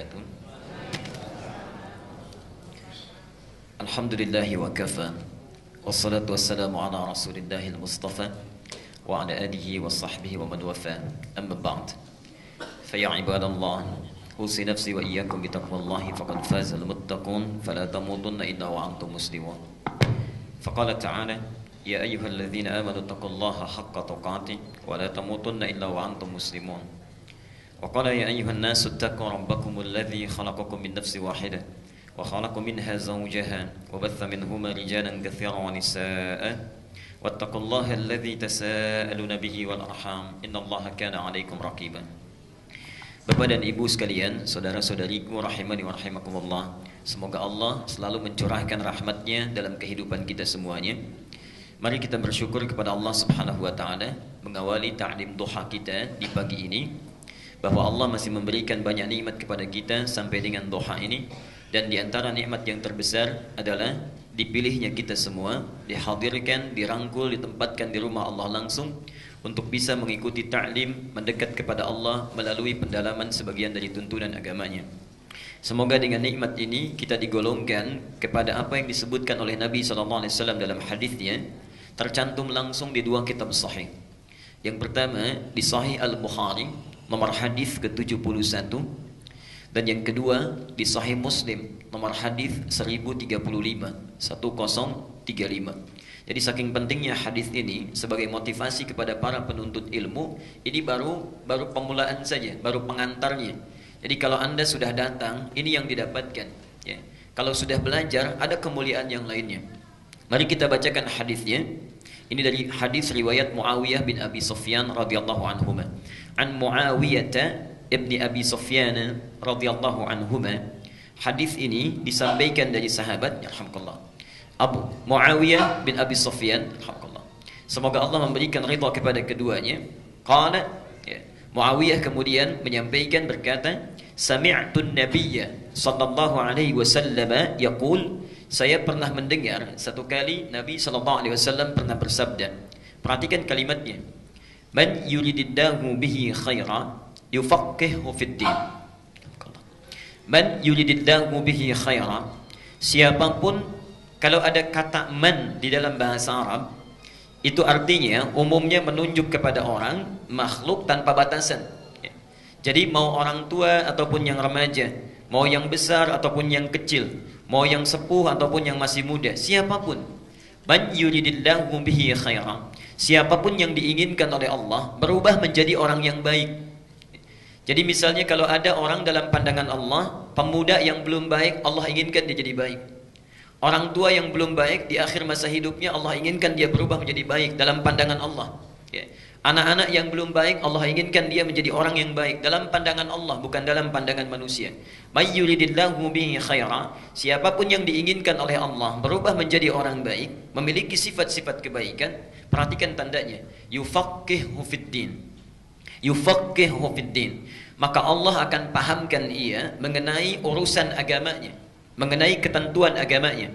wabarakatuh. Alhamdulillahi wa kafa, wassalatu wassalamu ala rasulillahil mustafa wa ala alihi wa sahbihi wa man wafa, amma ba'd. Faya ibadallah, usi nafsi wa iyyakum bitaqwallahi faqad fazal muttaqun fala tamutunna illa wa antum muslimun. Faqala ta'ala ya ayyuhalladzina amanu taqullaha haqqa tuqatih wa la tamutunna illa wa antum muslimun. Wa qala ya ayyuhan nasu ittaqu rabbakumul ladzi khalaqakum min nafsin wahidah wa khalaqa minha zawjaha wa batha minhuma rijalan katsiran wa nisaa'a wattaqullaha alladzi tasaaluna bihi wal arham innallaha kana 'alaikum raqiba. Bapak dan Ibu sekalian, saudara-saudariku rahimani wa rahimakumullah, semoga Allah selalu mencurahkan rahmatnya dalam kehidupan kita semuanya. Mari kita bersyukur kepada Allah Subhanahu wa taala mengawali ta'lim duha kita di pagi ini, bahwa Allah masih memberikan banyak nikmat kepada kita sampai dengan duha ini, dan di antara nikmat yang terbesar adalah dipilihnya kita semua, dihadirkan, dirangkul, ditempatkan di rumah Allah langsung untuk bisa mengikuti ta'lim, mendekat kepada Allah melalui pendalaman sebagian dari tuntunan agamanya. Semoga dengan nikmat ini kita digolongkan kepada apa yang disebutkan oleh Nabi SAW dalam hadisnya, tercantum langsung di dua kitab sahih. Yang pertama di Sahih Al-Bukhari nomor hadis ke-71, dan yang kedua di Sahih Muslim nomor hadis 1035. Jadi saking pentingnya hadis ini sebagai motivasi kepada para penuntut ilmu, ini baru pemulaan saja, baru pengantarnya. Jadi kalau Anda sudah datang, ini yang didapatkan, ya. Kalau sudah belajar, ada kemuliaan yang lainnya. Mari kita bacakan hadisnya. Ini dari hadis riwayat Muawiyah bin Abi Sufyan radhiyallahu anhuma. An Muawiyah ibni Abi Sufyan radhiyallahu anhuma. Hadis ini disampaikan dari sahabat, yarhamkallah, Abu Muawiyah bin Abi Sufyan, yarhamkallah. Semoga Allah memberikan ridha kepada keduanya. Qala, ya, Muawiyah kemudian menyampaikan berkata, sami'tu an-nabiyya sallallahu alaihi wasallam yaqul, saya pernah mendengar satu kali Nabi sallallahu alaihi wasallam pernah bersabda. Perhatikan kalimatnya. Man yuridillahu bihi khaira yufaqihu fid din. Man yuridillahu bihi khaira, siapapun, kalau ada kata man di dalam bahasa Arab, itu artinya umumnya menunjuk kepada orang, makhluk tanpa batasan. Jadi mau orang tua ataupun yang remaja, mau yang besar ataupun yang kecil, mau yang sepuh ataupun yang masih muda, siapapun. Man yuridillahu bihi khaira, siapapun yang diinginkan oleh Allah berubah menjadi orang yang baik. Jadi misalnya kalau ada orang dalam pandangan Allah, pemuda yang belum baik, Allah inginkan dia jadi baik. Orang tua yang belum baik, di akhir masa hidupnya Allah inginkan dia berubah menjadi baik dalam pandangan Allah, ya. Anak-anak yang belum baik, Allah inginkan dia menjadi orang yang baik dalam pandangan Allah, bukan dalam pandangan manusia. May yuridillahu bihi khaira, siapapun yang diinginkan oleh Allah berubah menjadi orang baik, memiliki sifat-sifat kebaikan, perhatikan tandanya, yufaqihu fid din. Yufaqihu fid din. Maka Allah akan pahamkan ia mengenai urusan agamanya, mengenai ketentuan agamanya.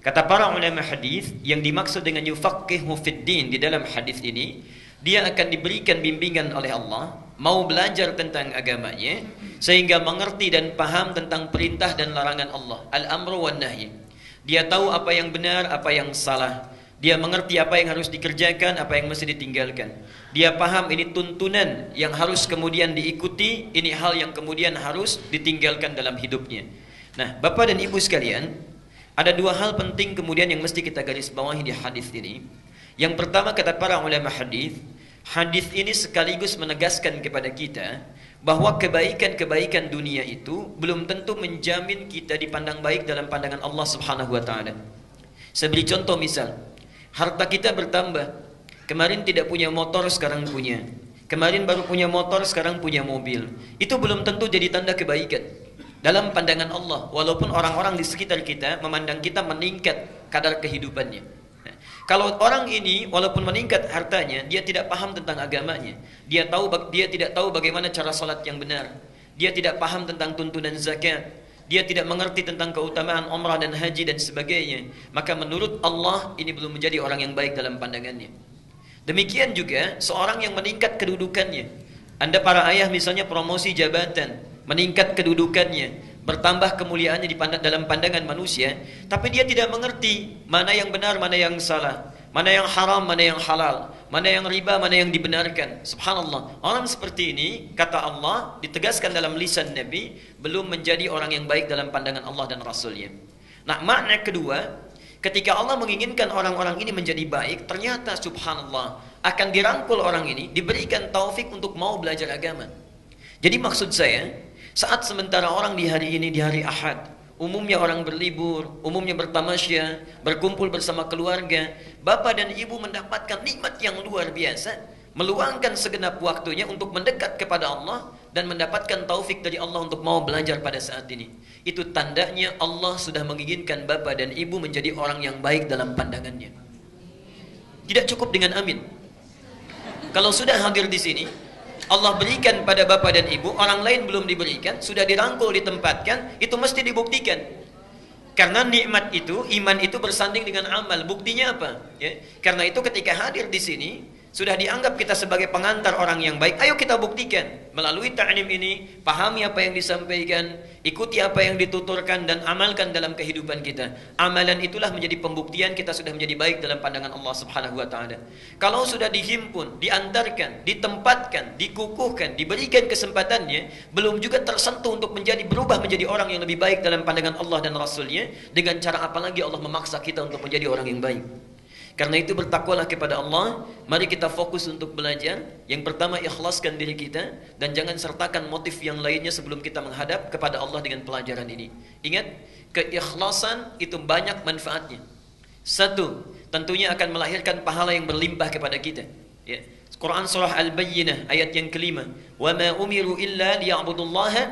Kata para ulama hadis, yang dimaksud dengan yufaqihu fid din di dalam hadis ini, dia akan diberikan bimbingan oleh Allah, mau belajar tentang agamanya, sehingga mengerti dan paham tentang perintah dan larangan Allah, al-amru wan nahi. Dia tahu apa yang benar, apa yang salah. Dia mengerti apa yang harus dikerjakan, apa yang mesti ditinggalkan. Dia paham ini tuntunan yang harus kemudian diikuti, ini hal yang kemudian harus ditinggalkan dalam hidupnya. Nah, Bapak dan Ibu sekalian, ada dua hal penting kemudian yang mesti kita garis bawahi di hadis ini. Yang pertama, kata para ulama hadis, hadis ini sekaligus menegaskan kepada kita bahwa kebaikan-kebaikan dunia itu belum tentu menjamin kita dipandang baik dalam pandangan Allah Subhanahu wa taala. Saya beri contoh misal, harta kita bertambah. Kemarin tidak punya motor, sekarang punya. Kemarin baru punya motor, sekarang punya mobil. Itu belum tentu jadi tanda kebaikan dalam pandangan Allah, walaupun orang-orang di sekitar kita memandang kita meningkat kadar kehidupannya. Kalau orang ini walaupun meningkat hartanya, dia tidak paham tentang agamanya. Dia tidak tahu bagaimana cara salat yang benar. Dia tidak paham tentang tuntunan zakat. Dia tidak mengerti tentang keutamaan umrah dan haji dan sebagainya. Maka menurut Allah ini belum menjadi orang yang baik dalam pandangannya. Demikian juga seorang yang meningkat kedudukannya. Anda para ayah misalnya promosi jabatan, meningkat kedudukannya, bertambah kemuliaannya dalam pandangan manusia, tapi dia tidak mengerti mana yang benar, mana yang salah, mana yang haram, mana yang halal, mana yang riba, mana yang dibenarkan. Subhanallah, orang seperti ini, kata Allah, ditegaskan dalam lisan Nabi, belum menjadi orang yang baik dalam pandangan Allah dan Rasulnya. Nah, makna kedua, ketika Allah menginginkan orang-orang ini menjadi baik, ternyata subhanallah akan dirangkul orang ini, diberikan taufik untuk mau belajar agama. Jadi maksud saya, saat sementara orang di hari ini, di hari Ahad, umumnya orang berlibur, umumnya bertamasya, berkumpul bersama keluarga, bapak dan ibu mendapatkan nikmat yang luar biasa, meluangkan segenap waktunya untuk mendekat kepada Allah dan mendapatkan taufik dari Allah untuk mau belajar pada saat ini. Itu tandanya Allah sudah menginginkan bapak dan ibu menjadi orang yang baik dalam pandangannya. Tidak cukup dengan amin. Kalau sudah hadir di sini, Allah berikan pada bapak dan ibu, orang lain belum diberikan, sudah dirangkul, ditempatkan, itu mesti dibuktikan. Karena nikmat itu, iman itu bersanding dengan amal. Buktinya apa? Ya. Karena itu ketika hadir di sini, sudah dianggap kita sebagai pengantar orang yang baik. Ayo kita buktikan melalui ta'lim ini, pahami apa yang disampaikan, ikuti apa yang dituturkan dan amalkan dalam kehidupan kita. Amalan itulah menjadi pembuktian kita sudah menjadi baik dalam pandangan Allah Subhanahu wa taala. Kalau sudah dihimpun, diantarkan, ditempatkan, dikukuhkan, diberikan kesempatannya, belum juga tersentuh untuk berubah menjadi orang yang lebih baik dalam pandangan Allah dan Rasulnya, dengan cara apa lagi Allah memaksa kita untuk menjadi orang yang baik. Karena itu bertakwalah kepada Allah. Mari kita fokus untuk belajar. Yang pertama, ikhlaskan diri kita dan jangan sertakan motif yang lainnya sebelum kita menghadap kepada Allah dengan pelajaran ini. Ingat, keikhlasan itu banyak manfaatnya. Satu, tentunya akan melahirkan pahala yang berlimpah kepada kita. Ya. Quran surah Al-Bayyinah ayat yang kelima, "Wa ma umiru illa liya'budullaha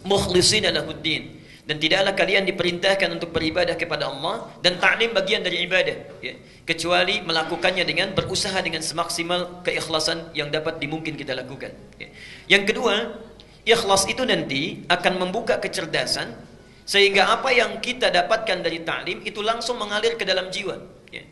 mukhlishina lahuddin." Dan tidaklah kalian diperintahkan untuk beribadah kepada Allah, dan ta'lim bagian dari ibadah, ya, kecuali melakukannya dengan berusaha dengan semaksimal keikhlasan yang dapat dimungkin kita lakukan. Ya. Yang kedua, ikhlas itu nanti akan membuka kecerdasan sehingga apa yang kita dapatkan dari ta'lim itu langsung mengalir ke dalam jiwa. Ya.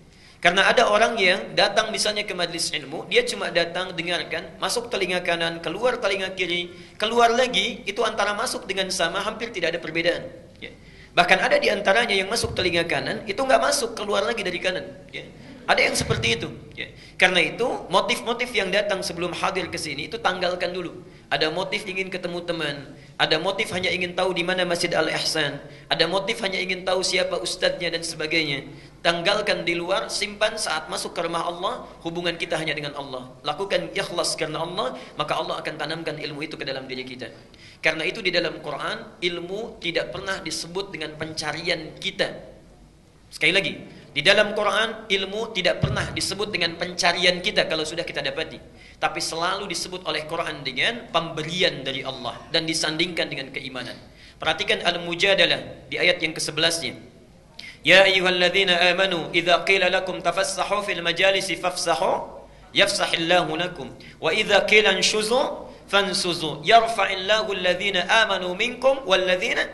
Karena ada orang yang datang misalnya ke majlis ilmu, dia cuma datang dengarkan, masuk telinga kanan, keluar telinga kiri, keluar lagi, itu antara masuk dengan sama hampir tidak ada perbedaan. Ya. Bahkan ada di antaranya yang masuk telinga kanan, itu nggak masuk, keluar lagi dari kanan. Ya. Ada yang seperti itu. Ya. Karena itu motif-motif yang datang sebelum hadir ke sini itu tanggalkan dulu. Ada motif ingin ketemu teman, ada motif hanya ingin tahu di mana Masjid Al-Ihsan, ada motif hanya ingin tahu siapa ustadznya dan sebagainya. Tanggalkan di luar, simpan saat masuk ke rumah Allah, hubungan kita hanya dengan Allah. Lakukan ikhlas karena Allah, maka Allah akan tanamkan ilmu itu ke dalam diri kita. Karena itu di dalam Quran, ilmu tidak pernah disebut dengan pencarian kita. Sekali lagi, di dalam Quran, ilmu tidak pernah disebut dengan pencarian kita kalau sudah kita dapati. Tapi selalu disebut oleh Quran dengan pemberian dari Allah dan disandingkan dengan keimanan. Perhatikan Al-Mujadalah di ayat yang ke-11-nya. Ya ayyuhalladzina amanu idza qila lakum tafassahu fil majalisi fafsahu yafsahillahu lakum wa idza qila anshuzu fansuzu yarfa'illahu alladhina amanu minkum walladzina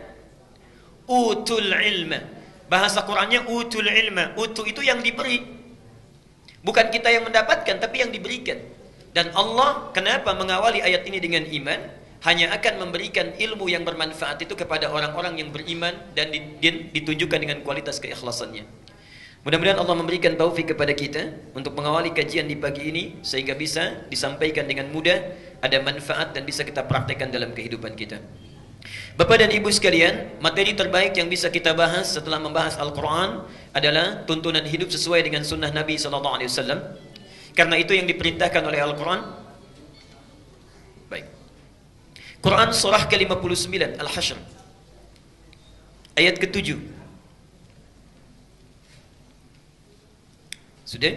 utul ilma. Bahasa Qur'annya utul ilma. Utu itu yang diberi. Bukan kita yang mendapatkan, tapi yang diberikan. Dan Allah kenapa mengawali ayat ini dengan iman? Hanya akan memberikan ilmu yang bermanfaat itu kepada orang-orang yang beriman dan ditunjukkan dengan kualitas keikhlasannya. Mudah-mudahan Allah memberikan taufik kepada kita untuk mengawali kajian di pagi ini sehingga bisa disampaikan dengan mudah, ada manfaat dan bisa kita praktekkan dalam kehidupan kita. Bapak dan Ibu sekalian, materi terbaik yang bisa kita bahas setelah membahas Al-Quran adalah tuntunan hidup sesuai dengan sunnah Nabi SAW. Karena itu yang diperintahkan oleh Al-Quran. Baik. Quran surah ke-59 Al-Hashr ayat ke-7. Sudah?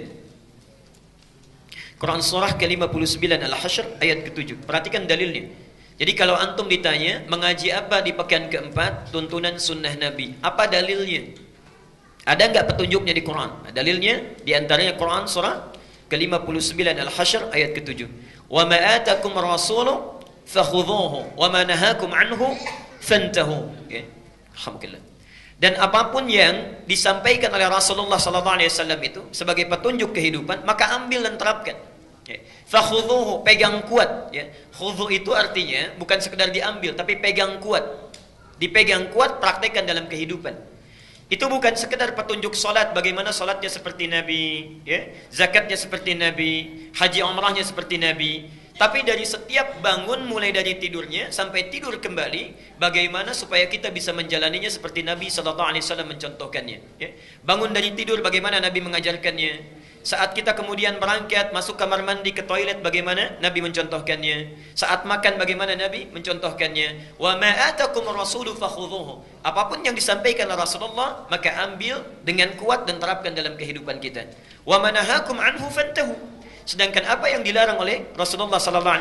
Quran surah ke-59 Al-Hashr ayat ke-7. Perhatikan dalilnya. Jadi kalau antum ditanya mengaji apa di pekan keempat, tuntunan sunnah Nabi, apa dalilnya? Ada nggak petunjuknya di Quran? Dalilnya diantaranya Quran surah ke-59 Al-Hashr ayat ke-7. Wa ma atakum rasulu fakhudhuhu wa ma nahakum anhu fantahu. Okay. Alhamdulillah. Dan apapun yang disampaikan oleh Rasulullah SAW itu sebagai petunjuk kehidupan, maka ambil dan terapkan. Fakhudhuhu, pegang kuat. Ya. Khudhu itu artinya bukan sekedar diambil, tapi pegang kuat. Dipegang kuat, praktekkan dalam kehidupan. Itu bukan sekedar petunjuk solat, bagaimana solatnya seperti Nabi, ya. Zakatnya seperti Nabi, haji umrahnya seperti Nabi. Tapi dari setiap bangun, mulai dari tidurnya sampai tidur kembali, bagaimana supaya kita bisa menjalaninya seperti Nabi SAW mencontohkannya. Ya. Bangun dari tidur, bagaimana Nabi mengajarkannya. Saat kita kemudian berangkat, masuk kamar mandi, ke toilet, bagaimana Nabi mencontohkannya. Saat makan, bagaimana Nabi mencontohkannya. Wa ma atakum rasulu fakhudhuhu. Apapun yang disampaikan oleh Rasulullah, maka ambil dengan kuat dan terapkan dalam kehidupan kita. Wa manahakum anhu fantahu. Sedangkan apa yang dilarang oleh Rasulullah SAW,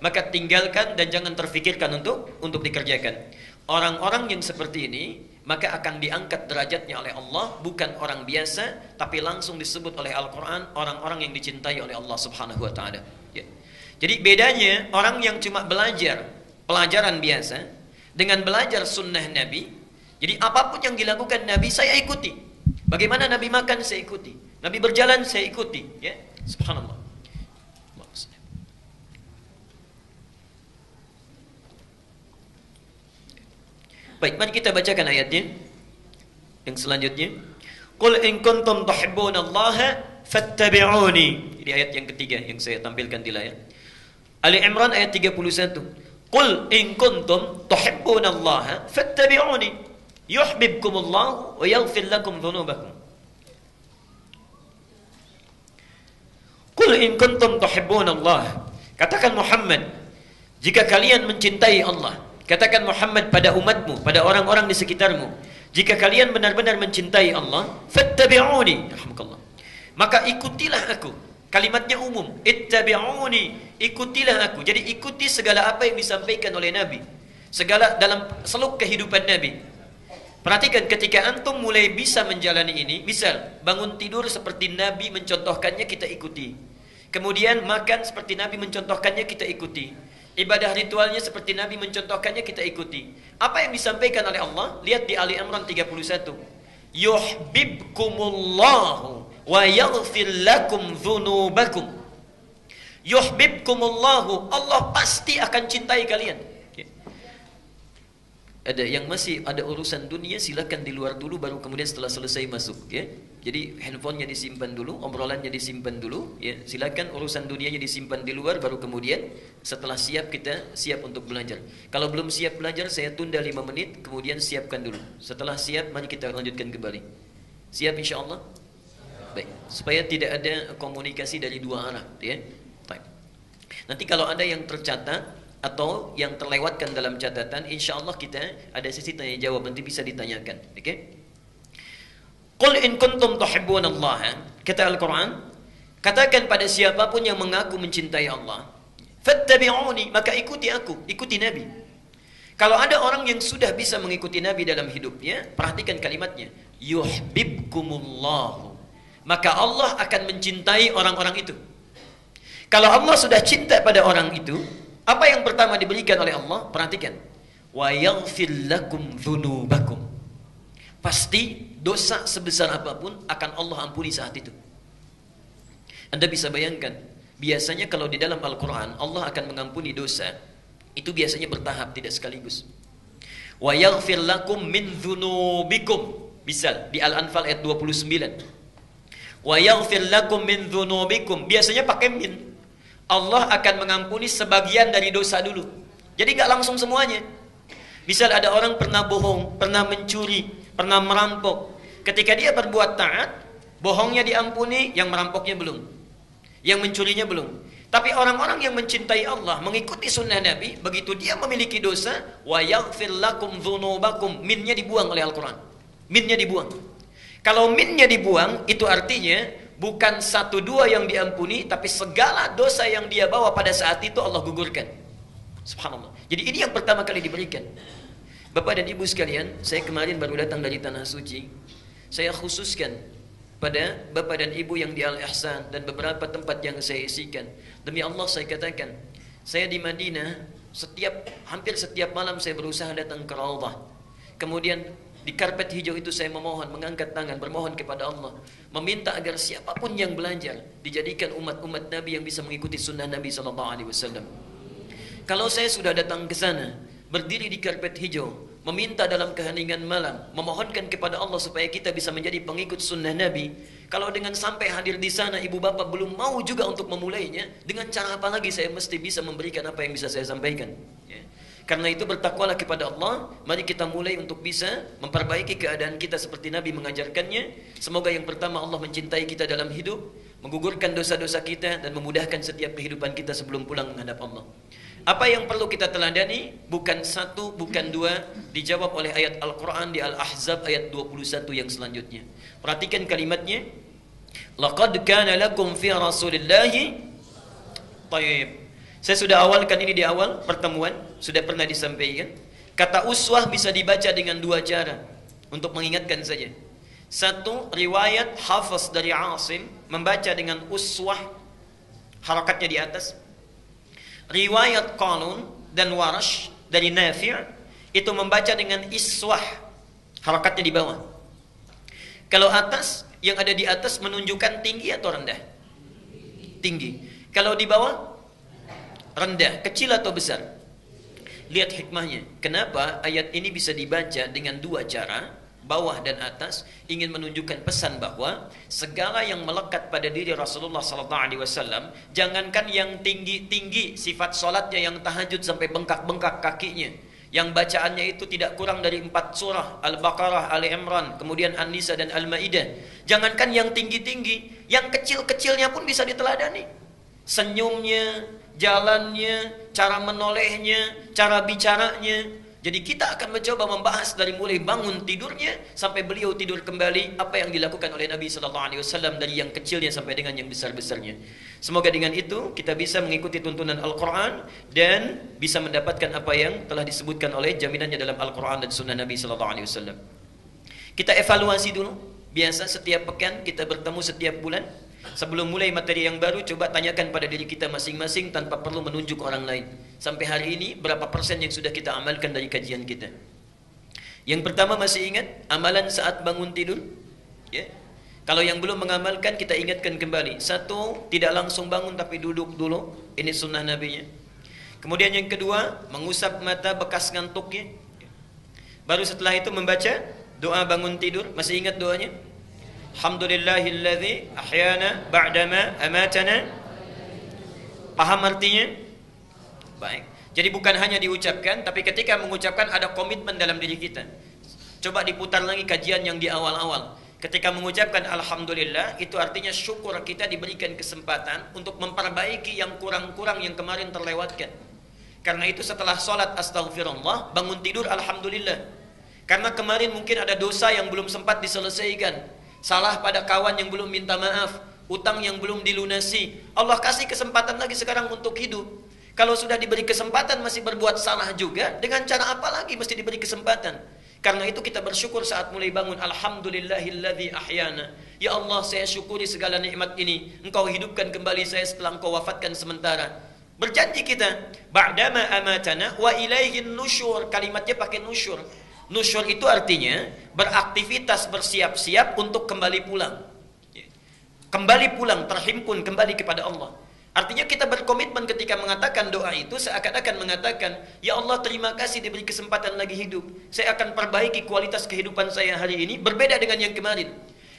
maka tinggalkan dan jangan terfikirkan untuk dikerjakan. Orang-orang yang seperti ini, maka akan diangkat derajatnya oleh Allah, bukan orang biasa, tapi langsung disebut oleh Al-Quran orang-orang yang dicintai oleh Allah Subhanahu Wa Taala. Ya. Jadi bedanya orang yang cuma belajar pelajaran biasa dengan belajar sunnah Nabi. Jadi apapun yang dilakukan Nabi, saya ikuti. Bagaimana Nabi makan, saya ikuti. Nabi berjalan, saya ikuti. Ya. Subhanallah. Baik, mari kita bacakan ayatnya yang selanjutnya. Qul in kuntum tuhibbunallaha fattabi'uni. Ini ayat yang ketiga yang saya tampilkan di layar. Ali Imran ayat 31. Qul in kuntum tuhibbunallaha fattabi'uni yuhibbukumullahu wa yaghfir lakum dhunubakum. Qul in kuntum tuhibbunallaha. Katakan Muhammad, jika kalian mencintai Allah. Katakan Muhammad pada umatmu, pada orang-orang di sekitarmu, jika kalian benar-benar mencintai Allah, fattabi'uni, rahmukallah, maka ikutilah aku. Kalimatnya umum, ittabi'uni, ikutilah aku. Jadi ikuti segala apa yang disampaikan oleh Nabi, segala dalam seluk kehidupan Nabi. Perhatikan ketika antum mulai bisa menjalani ini, misal bangun tidur seperti Nabi mencontohkannya, kita ikuti. Kemudian makan seperti Nabi mencontohkannya, kita ikuti. Ibadah ritualnya seperti Nabi mencontohkannya, kita ikuti. Apa yang disampaikan oleh Allah? Lihat di Ali Imran 31. Yuhibbukumullahu wa yaghfir lakum dzunubakum. Yuhibbukumullahu, Allah pasti akan cintai kalian. Ada yang masih ada urusan dunia, silakan di luar dulu, baru kemudian setelah selesai masuk, ya. Jadi handphonenya disimpan dulu, obrolannya disimpan dulu, ya. Silakan urusan dunianya disimpan di luar, baru kemudian setelah siap kita siap untuk belajar. Kalau belum siap belajar, saya tunda 5 menit, kemudian siapkan dulu. Setelah siap, mari kita lanjutkan kembali. Siap insyaallah? Baik, supaya tidak ada komunikasi dari dua arah, ya. Baik. Nanti kalau ada yang tercatat atau yang terlewatkan dalam catatan, insyaallah kita ada sesi tanya jawab, nanti bisa ditanyakan. Oke? Qul in kuntum tuhibbunallaha, kata Al-Quran, katakan pada siapapun yang mengaku mencintai Allah, fattabi'uni, maka ikuti aku, ikuti Nabi. Kalau ada orang yang sudah bisa mengikuti Nabi dalam hidupnya, perhatikan kalimatnya, yuhibbukumullahu, maka Allah akan mencintai orang-orang itu. Kalau Allah sudah cinta pada orang itu, apa yang pertama diberikan oleh Allah? Perhatikan. Wa yaghfir lakum dzunubakum. Pasti dosa sebesar apapun akan Allah ampuni saat itu. Anda bisa bayangkan, biasanya kalau di dalam Al-Quran Allah akan mengampuni dosa, itu biasanya bertahap, tidak sekaligus. Wa yaghfir lakum min dzunubikum. Misal di Al-Anfal ayat 29. Wa yaghfir lakum min dzunubikum. Biasanya pakai min. Allah akan mengampuni sebagian dari dosa dulu. Jadi nggak langsung semuanya. Misal ada orang pernah bohong, pernah mencuri, pernah merampok. Ketika dia berbuat taat, bohongnya diampuni, yang merampoknya belum, yang mencurinya belum. Tapi orang-orang yang mencintai Allah, mengikuti sunnah Nabi, begitu dia memiliki dosa, wa yaghfir lakum dzunubakum, minnya dibuang oleh Al-Quran. Minnya dibuang. Kalau minnya dibuang, itu artinya bukan 1-2 yang diampuni, tapi segala dosa yang dia bawa pada saat itu Allah gugurkan. Subhanallah. Jadi ini yang pertama kali diberikan. Bapak dan Ibu sekalian, saya kemarin baru datang dari Tanah Suci. Saya khususkan pada Bapak dan Ibu yang di Al-Ihsan dan beberapa tempat yang saya isikan. Demi Allah saya katakan, saya di Madinah hampir setiap malam saya berusaha datang ke Raudhah. Kemudian Di karpet hijau itu saya memohon, mengangkat tangan, bermohon kepada Allah, meminta agar siapapun yang belajar dijadikan umat-umat Nabi yang bisa mengikuti sunnah Nabi SAW. Kalau saya sudah datang ke sana, berdiri di karpet hijau, meminta dalam keheningan malam, memohonkan kepada Allah supaya kita bisa menjadi pengikut sunnah Nabi. Kalau dengan sampai hadir di sana ibu bapak belum mau juga untuk memulainya, dengan cara apa lagi saya mesti bisa memberikan apa yang bisa saya sampaikan? Ya. Karena itu bertakwalah kepada Allah. Mari kita mulai untuk bisa memperbaiki keadaan kita seperti Nabi mengajarkannya. Semoga yang pertama Allah mencintai kita dalam hidup, menggugurkan dosa-dosa kita, dan memudahkan setiap kehidupan kita sebelum pulang menghadap Allah. Apa yang perlu kita teladani? Bukan satu, bukan dua, dijawab oleh ayat Al-Quran di Al-Ahzab ayat 21 yang selanjutnya. Perhatikan kalimatnya. Laqad kana lakum fi Rasulillahi. Tayyib. Saya sudah awalkan ini di awal pertemuan, sudah pernah disampaikan. Kata uswah bisa dibaca dengan dua cara. Untuk mengingatkan saja. Satu, riwayat Hafiz dari Asim membaca dengan uswah, harakatnya di atas. Riwayat Qalun dan Warash dari Nafi' itu membaca dengan iswah, harakatnya di bawah. Kalau atas, yang ada di atas menunjukkan tinggi atau rendah? Tinggi. Kalau di bawah? Rendah. Kecil atau besar? Lihat hikmahnya. Kenapa ayat ini bisa dibaca dengan dua cara, bawah dan atas, ingin menunjukkan pesan bahwa segala yang melekat pada diri Rasulullah SAW, jangankan yang tinggi-tinggi sifat solatnya yang tahajud sampai bengkak-bengkak kakinya, yang bacaannya itu tidak kurang dari 4 surah, Al-Baqarah, Ali Imran, kemudian An-Nisa dan Al-Maidah. Jangankan yang tinggi-tinggi, yang kecil-kecilnya pun bisa diteladani. Senyumnya, jalannya, cara menolehnya, cara bicaranya. Jadi kita akan mencoba membahas dari mulai bangun tidurnya sampai beliau tidur kembali, apa yang dilakukan oleh Nabi SAW dari yang kecilnya sampai dengan yang besar-besarnya. Semoga dengan itu kita bisa mengikuti tuntunan Al-Quran dan bisa mendapatkan apa yang telah disebutkan oleh jaminannya dalam Al-Quran dan Sunnah Nabi SAW. Kita evaluasi dulu. Biasa setiap pekan kita bertemu setiap bulan. Sebelum mulai materi yang baru, coba tanyakan pada diri kita masing-masing tanpa perlu menunjuk orang lain. Sampai hari ini, berapa persen yang sudah kita amalkan dari kajian kita? Yang pertama masih ingat, amalan saat bangun tidur? Ya. Kalau yang belum mengamalkan, kita ingatkan kembali. Satu, tidak langsung bangun tapi duduk dulu. Ini sunnah Nabi-nya. Kemudian yang kedua, mengusap mata bekas ngantuknya. Baru setelah itu membaca doa bangun tidur. Masih ingat doanya? Alhamdulillahilladzi ahyana ba'dama amatana. Paham artinya? Baik. Jadi bukan hanya diucapkan, tapi ketika mengucapkan ada komitmen dalam diri kita. Coba diputar lagi kajian yang di awal-awal. Ketika mengucapkan Alhamdulillah, itu artinya syukur kita diberikan kesempatan untuk memperbaiki yang kurang-kurang yang kemarin terlewatkan. Karena itu setelah sholat astaghfirullah, bangun tidur Alhamdulillah. Karena kemarin mungkin ada dosa yang belum sempat diselesaikan. Salah pada kawan yang belum minta maaf, utang yang belum dilunasi. Allah kasih kesempatan lagi sekarang untuk hidup. Kalau sudah diberi kesempatan masih berbuat salah juga, dengan cara apa lagi mesti diberi kesempatan? Karena itu kita bersyukur saat mulai bangun. Alhamdulillahilladzi ahyana. Ya Allah, saya syukuri segala nikmat ini. Engkau hidupkan kembali saya setelah Engkau wafatkan sementara. Berjanji kita, ba'dama amatana wa ilaihin nusyur. Kalimatnya pakai nusyur. Nusyur itu artinya beraktivitas, bersiap-siap untuk kembali pulang. Kembali pulang, terhimpun kembali kepada Allah. Artinya kita berkomitmen ketika mengatakan doa itu seakan-akan mengatakan, ya Allah terima kasih diberi kesempatan lagi hidup. Saya akan perbaiki kualitas kehidupan saya hari ini berbeda dengan yang kemarin.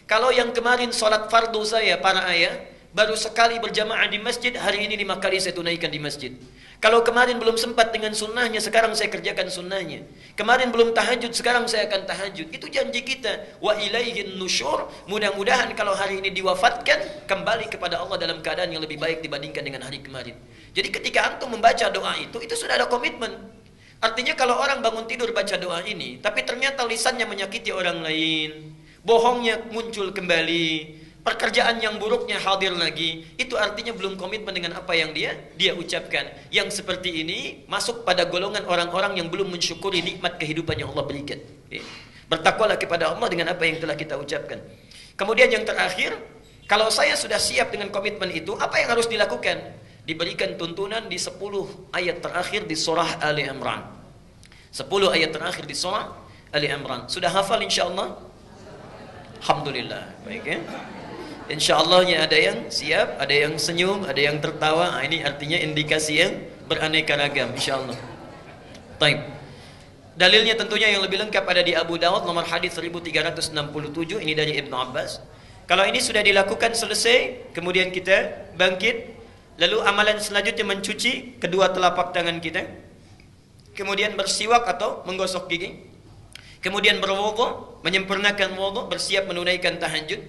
Kalau yang kemarin sholat fardu saya para ayah baru sekali berjamaah di masjid, hari ini 5 kali saya tunaikan di masjid. Kalau kemarin belum sempat dengan sunnahnya, sekarang saya kerjakan sunnahnya. Kemarin belum tahajud, sekarang saya akan tahajud. Itu janji kita. Wa ilaihin nusyur. Mudah-mudahan kalau hari ini diwafatkan, kembali kepada Allah dalam keadaan yang lebih baik dibandingkan dengan hari kemarin. Jadi ketika antum membaca doa itu sudah ada komitmen. Artinya kalau orang bangun tidur baca doa ini, tapi ternyata lisannya menyakiti orang lain, bohongnya muncul kembali, pekerjaan yang buruknya hadir lagi, itu artinya belum komitmen dengan apa yang dia ucapkan. Yang seperti ini masuk pada golongan orang-orang yang belum mensyukuri nikmat kehidupan yang Allah berikan. Bertakwalah kepada Allah dengan apa yang telah kita ucapkan. Kemudian yang terakhir, kalau saya sudah siap dengan komitmen itu, apa yang harus dilakukan? Diberikan tuntunan di 10 ayat terakhir di surah Ali Imran. 10 ayat terakhir di surah Ali Imran. Sudah hafal insyaallah? Alhamdulillah. Baik ya. Insyaallah ada yang siap, ada yang senyum, ada yang tertawa. Ini artinya indikasi yang beraneka ragam insyaallah. Baik. Dalilnya tentunya yang lebih lengkap ada di Abu Dawud nomor hadis 1367, ini dari Ibnu Abbas. Kalau ini sudah dilakukan selesai, kemudian kita bangkit, lalu amalan selanjutnya mencuci kedua telapak tangan kita, kemudian bersiwak atau menggosok gigi, kemudian berwudu, menyempurnakan wudu, bersiap menunaikan tahajud.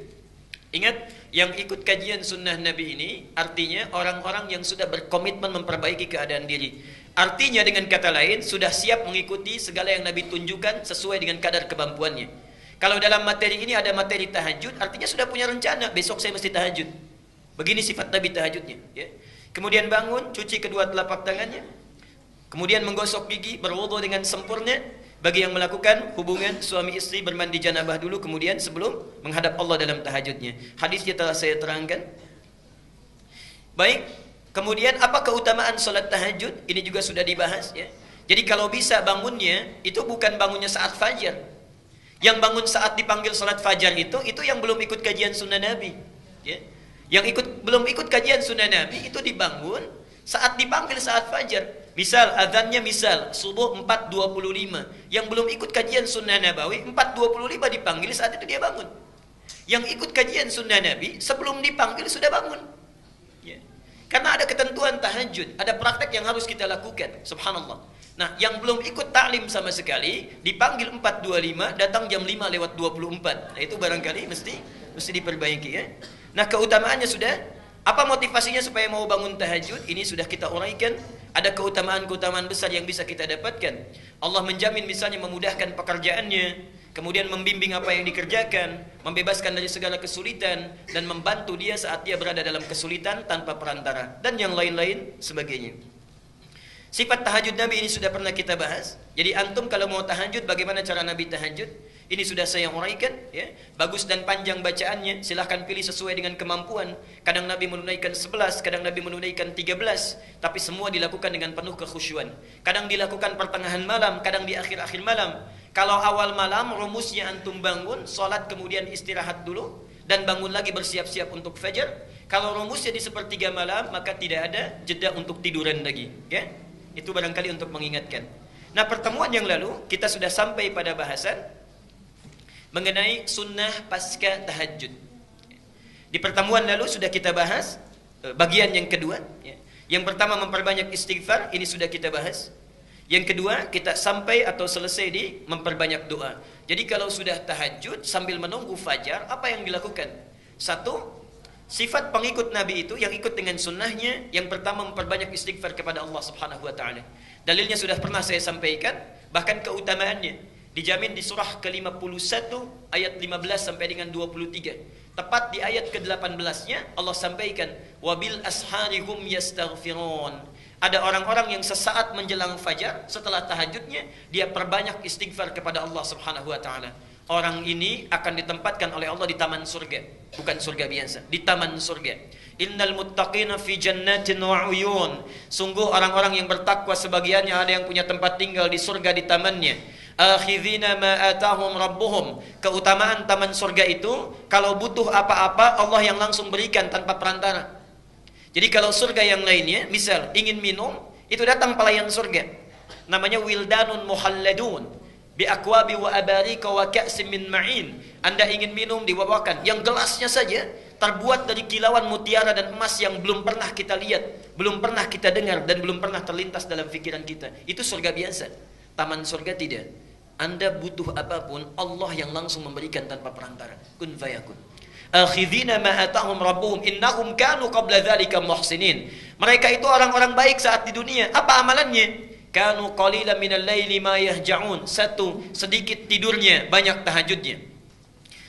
Ingat, yang ikut kajian sunnah Nabi ini artinya orang-orang yang sudah berkomitmen memperbaiki keadaan diri. Artinya dengan kata lain, sudah siap mengikuti segala yang Nabi tunjukkan sesuai dengan kadar kemampuannya. Kalau dalam materi ini ada materi tahajud, artinya sudah punya rencana, besok saya mesti tahajud. Begini sifat Nabi tahajudnya. Ya. Kemudian bangun, cuci kedua telapak tangannya, kemudian menggosok gigi, berwudu dengan sempurna. Bagi yang melakukan hubungan suami istri bermandi janabah dulu, kemudian sebelum menghadap Allah dalam tahajudnya. Hadisnya telah saya terangkan. Baik, kemudian apa keutamaan solat tahajud? Ini juga sudah dibahas ya. Jadi kalau bisa bangunnya itu bukan bangunnya saat fajar. Yang bangun saat dipanggil solat fajar itu yang belum ikut kajian sunnah Nabi. Ya. Yang belum ikut kajian sunnah Nabi itu dibangun saat dipanggil saat fajar. Misal azannya subuh 4.25. Yang belum ikut kajian sunnah Nabawi 4.25 dipanggil, saat itu dia bangun. Yang ikut kajian sunnah Nabi sebelum dipanggil sudah bangun. Ya. Karena ada ketentuan tahajud, ada praktek yang harus kita lakukan. Subhanallah. Nah, yang belum ikut taklim sama sekali dipanggil 4.25, datang jam 5:24. Nah, itu barangkali mesti diperbaiki ya. Nah, keutamaannya sudah. Apa motivasinya supaya mau bangun tahajud? Ini sudah kita uraikan. Ada keutamaan-keutamaan besar yang bisa kita dapatkan. Allah menjamin misalnya memudahkan pekerjaannya, kemudian membimbing apa yang dikerjakan, membebaskan dari segala kesulitan, dan membantu dia saat dia berada dalam kesulitan tanpa perantara, dan yang lain-lain sebagainya. Sifat tahajud Nabi ini sudah pernah kita bahas. Jadi antum kalau mau tahajud, bagaimana cara Nabi tahajud? Ini sudah saya uraikan ya. Bagus dan panjang bacaannya, silahkan pilih sesuai dengan kemampuan. Kadang Nabi menunaikan 11, kadang Nabi menunaikan 13, tapi semua dilakukan dengan penuh kekhusyuan. Kadang dilakukan pertengahan malam, kadang di akhir-akhir malam. Kalau awal malam rumusnya antum bangun, salat kemudian istirahat dulu dan bangun lagi bersiap-siap untuk fajar. Kalau rumusnya di sepertiga malam, maka tidak ada jeda untuk tiduran lagi ya. Itu barangkali untuk mengingatkan. Nah, pertemuan yang lalu kita sudah sampai pada bahasan mengenai sunnah pasca tahajud. Di pertemuan lalu sudah kita bahas bagian yang kedua ya. Yang pertama memperbanyak istighfar, ini sudah kita bahas. Yang kedua kita sampai atau selesai di memperbanyak doa. Jadi kalau sudah tahajud sambil menunggu fajar, apa yang dilakukan? Satu, sifat pengikut Nabi itu yang ikut dengan sunnahnya, yang pertama memperbanyak istighfar kepada Allah Subhanahu wa taala. Dalilnya sudah pernah saya sampaikan, bahkan keutamaannya dijamin di surah ke-51 ayat 15 sampai dengan 23. Tepat di ayat ke-18-nya Allah sampaikan, wabil asharihum yastaghfirun. Ada orang-orang yang sesaat menjelang fajar setelah tahajudnya dia perbanyak istighfar kepada Allah Subhanahu wa taala. Orang ini akan ditempatkan oleh Allah di taman surga, bukan surga biasa, di taman surga. Innal muttaqina fi jannatin wa uyun. Sungguh orang-orang yang bertakwa sebagiannya ada yang punya tempat tinggal di surga di tamannya. Akhidhina ma atahum rabbuhum. Keutamaan taman surga itu kalau butuh apa-apa Allah yang langsung berikan tanpa perantara. Jadi kalau surga yang lainnya, misal ingin minum, itu datang pelayan surga. Namanya wildanun muhalladun bi akwabi wa abarika wa ka'sim min ma'in. Anda ingin minum dibawakan yang gelasnya saja terbuat dari kilauan mutiara dan emas yang belum pernah kita lihat, belum pernah kita dengar, dan belum pernah terlintas dalam pikiran kita. Itu surga biasa. Taman surga tidak. Anda butuh apapun, Allah yang langsung memberikan tanpa perantara. Kun fayakun. Akhidhina ma atahum rabbuhum innahum kanu qabla dzalika muhsinin. Mereka itu orang-orang baik saat di dunia. Apa amalannya? Kanu qalilan minal laili ma yahja'un. Satu, sedikit tidurnya, banyak tahajudnya.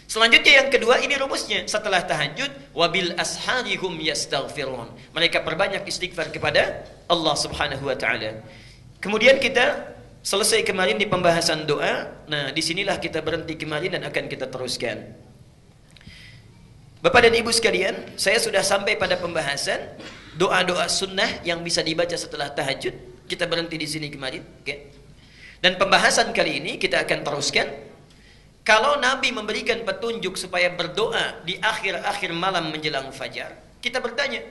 Selanjutnya yang kedua, ini rumusnya. Setelah tahajud, wabil asharihum yastaghfirun. Mereka perbanyak istighfar kepada Allah Subhanahu wa taala. Kemudian kita selesai kemarin di pembahasan doa. Nah, disinilah kita berhenti kemarin dan akan kita teruskan. Bapak dan Ibu sekalian, saya sudah sampai pada pembahasan doa-doa sunnah yang bisa dibaca setelah tahajud. Kita berhenti di sini kemarin. Okay. Dan pembahasan kali ini kita akan teruskan. Kalau Nabi memberikan petunjuk supaya berdoa di akhir-akhir malam menjelang fajar, kita bertanya,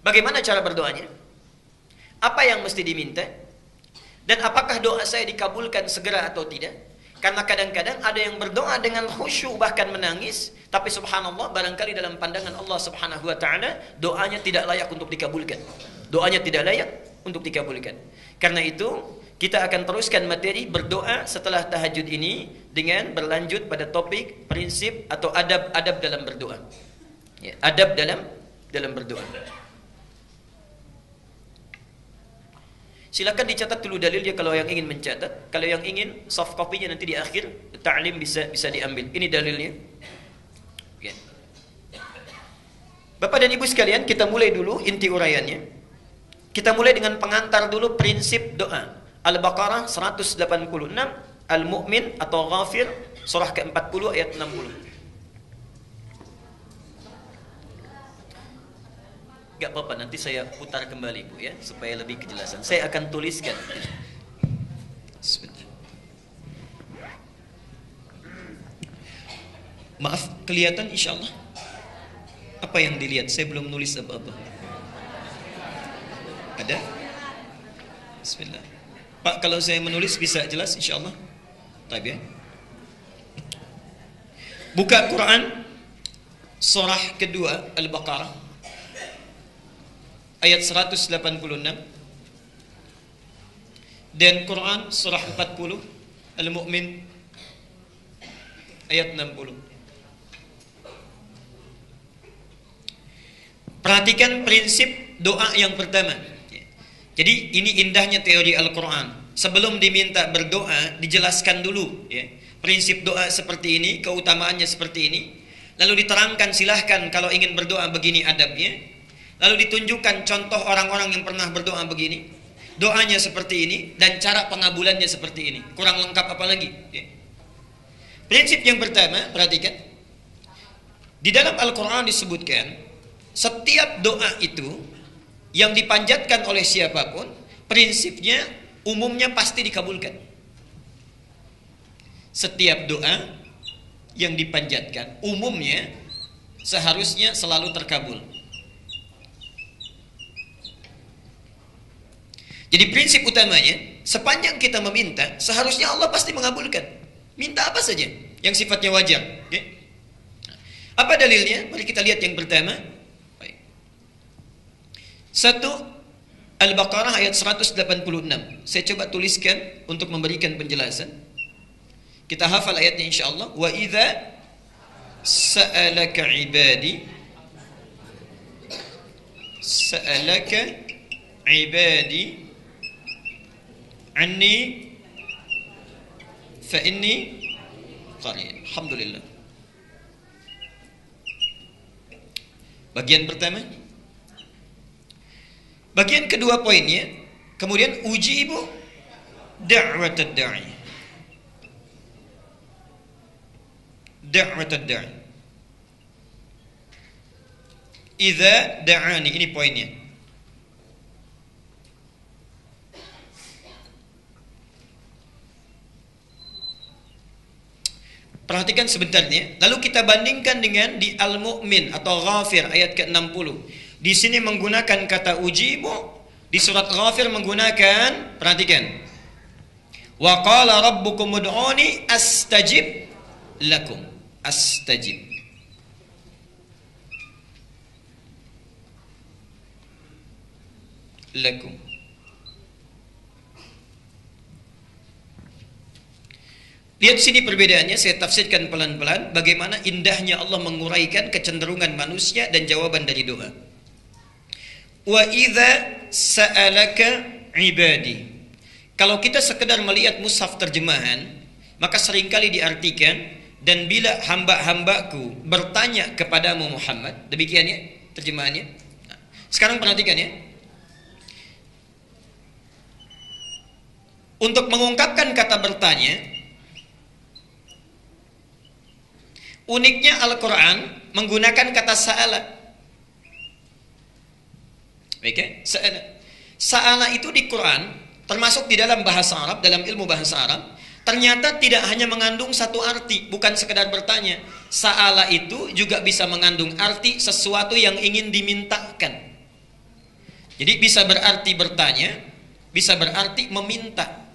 bagaimana cara berdoanya? Apa yang mesti diminta? Dan apakah doa saya dikabulkan segera atau tidak? Karena kadang-kadang ada yang berdoa dengan khusyuk bahkan menangis, tapi subhanallah barangkali dalam pandangan Allah Subhanahu wa taala doanya tidak layak untuk dikabulkan. Doanya tidak layak untuk dikabulkan. Karena itu kita akan teruskan materi berdoa setelah tahajud ini dengan berlanjut pada topik prinsip atau adab-adab dalam berdoa. Ya, adab dalam berdoa. Silakan dicatat dulu dalilnya kalau yang ingin mencatat. Kalau yang ingin soft copy-nya nanti di akhir ta'lim bisa diambil. Ini dalilnya. Ya. Bapak dan Ibu sekalian, kita mulai dulu inti uraiannya. Kita mulai dengan pengantar dulu prinsip doa. Al-Baqarah 186, Al-Mu'min atau Ghafir surah ke-40 ayat 60. Gak apa-apa, nanti saya putar kembali Bu ya, supaya lebih kejelasan. Saya akan tuliskan. Sebentar. Maaf, kelihatan insyaallah? Apa yang dilihat? Saya belum nulis apa-apa. Ada? Bismillah. Pak, kalau saya menulis bisa jelas insyaallah? Baik ya. Buka Quran surah kedua Al-Baqarah ayat 186 dan Quran surah 40 Al-Mu'min ayat 60. Perhatikan prinsip doa yang pertama. Jadi ini indahnya teori Al-Quran. Sebelum diminta berdoa, dijelaskan dulu ya. Prinsip doa seperti ini, keutamaannya seperti ini. Lalu diterangkan silahkan kalau ingin berdoa begini adabnya. Lalu ditunjukkan contoh orang-orang yang pernah berdoa begini. Doanya seperti ini dan cara pengabulannya seperti ini. Kurang lengkap apa lagi ya. Prinsip yang pertama, perhatikan. Di dalam Al-Quran disebutkan setiap doa itu yang dipanjatkan oleh siapapun, prinsipnya umumnya pasti dikabulkan. Setiap doa yang dipanjatkan umumnya seharusnya selalu terkabul. Jadi prinsip utamanya, sepanjang kita meminta, seharusnya Allah pasti mengabulkan. Minta apa saja yang sifatnya wajar. Okay? Apa dalilnya? Mari kita lihat yang pertama. Satu, Al-Baqarah ayat 186. Saya coba tuliskan untuk memberikan penjelasan. Kita hafal ayatnya insyaallah. Wa idza sa'alaka ibadi anni fa inni qarib. Alhamdulillah. Bagian pertama. Bagian kedua poinnya, kemudian ujibu da'watad da'i. Da'watad da'i. Idza da'ani, ini poinnya. Perhatikan sebentarnya, lalu kita bandingkan dengan di Al-Mu'min atau Ghafir ayat ke-60. Di sini menggunakan kata ujibu, di surat Ghafir menggunakan, perhatikan. Wa qala rabbukum ud'uni astajib lakum. Astajib. Lakum. Lihat sini perbedaannya, saya tafsirkan pelan-pelan bagaimana indahnya Allah menguraikan kecenderungan manusia dan jawaban dari doa. Wa idza sa'alaka ibadi. Kalau kita sekedar melihat mushaf terjemahan, maka seringkali diartikan dan bila hamba-hambaku bertanya kepadamu Muhammad, demikian ya terjemahannya. Nah, sekarang perhatikan ya. Untuk mengungkapkan kata bertanya, uniknya Al-Quran menggunakan kata sa'ala. Oke, sa'ala. Sa'ala itu di Quran termasuk di dalam bahasa Arab, dalam ilmu bahasa Arab, ternyata tidak hanya mengandung satu arti, bukan sekedar bertanya. Sa'ala itu juga bisa mengandung arti sesuatu yang ingin dimintakan. Jadi bisa berarti bertanya, bisa berarti meminta.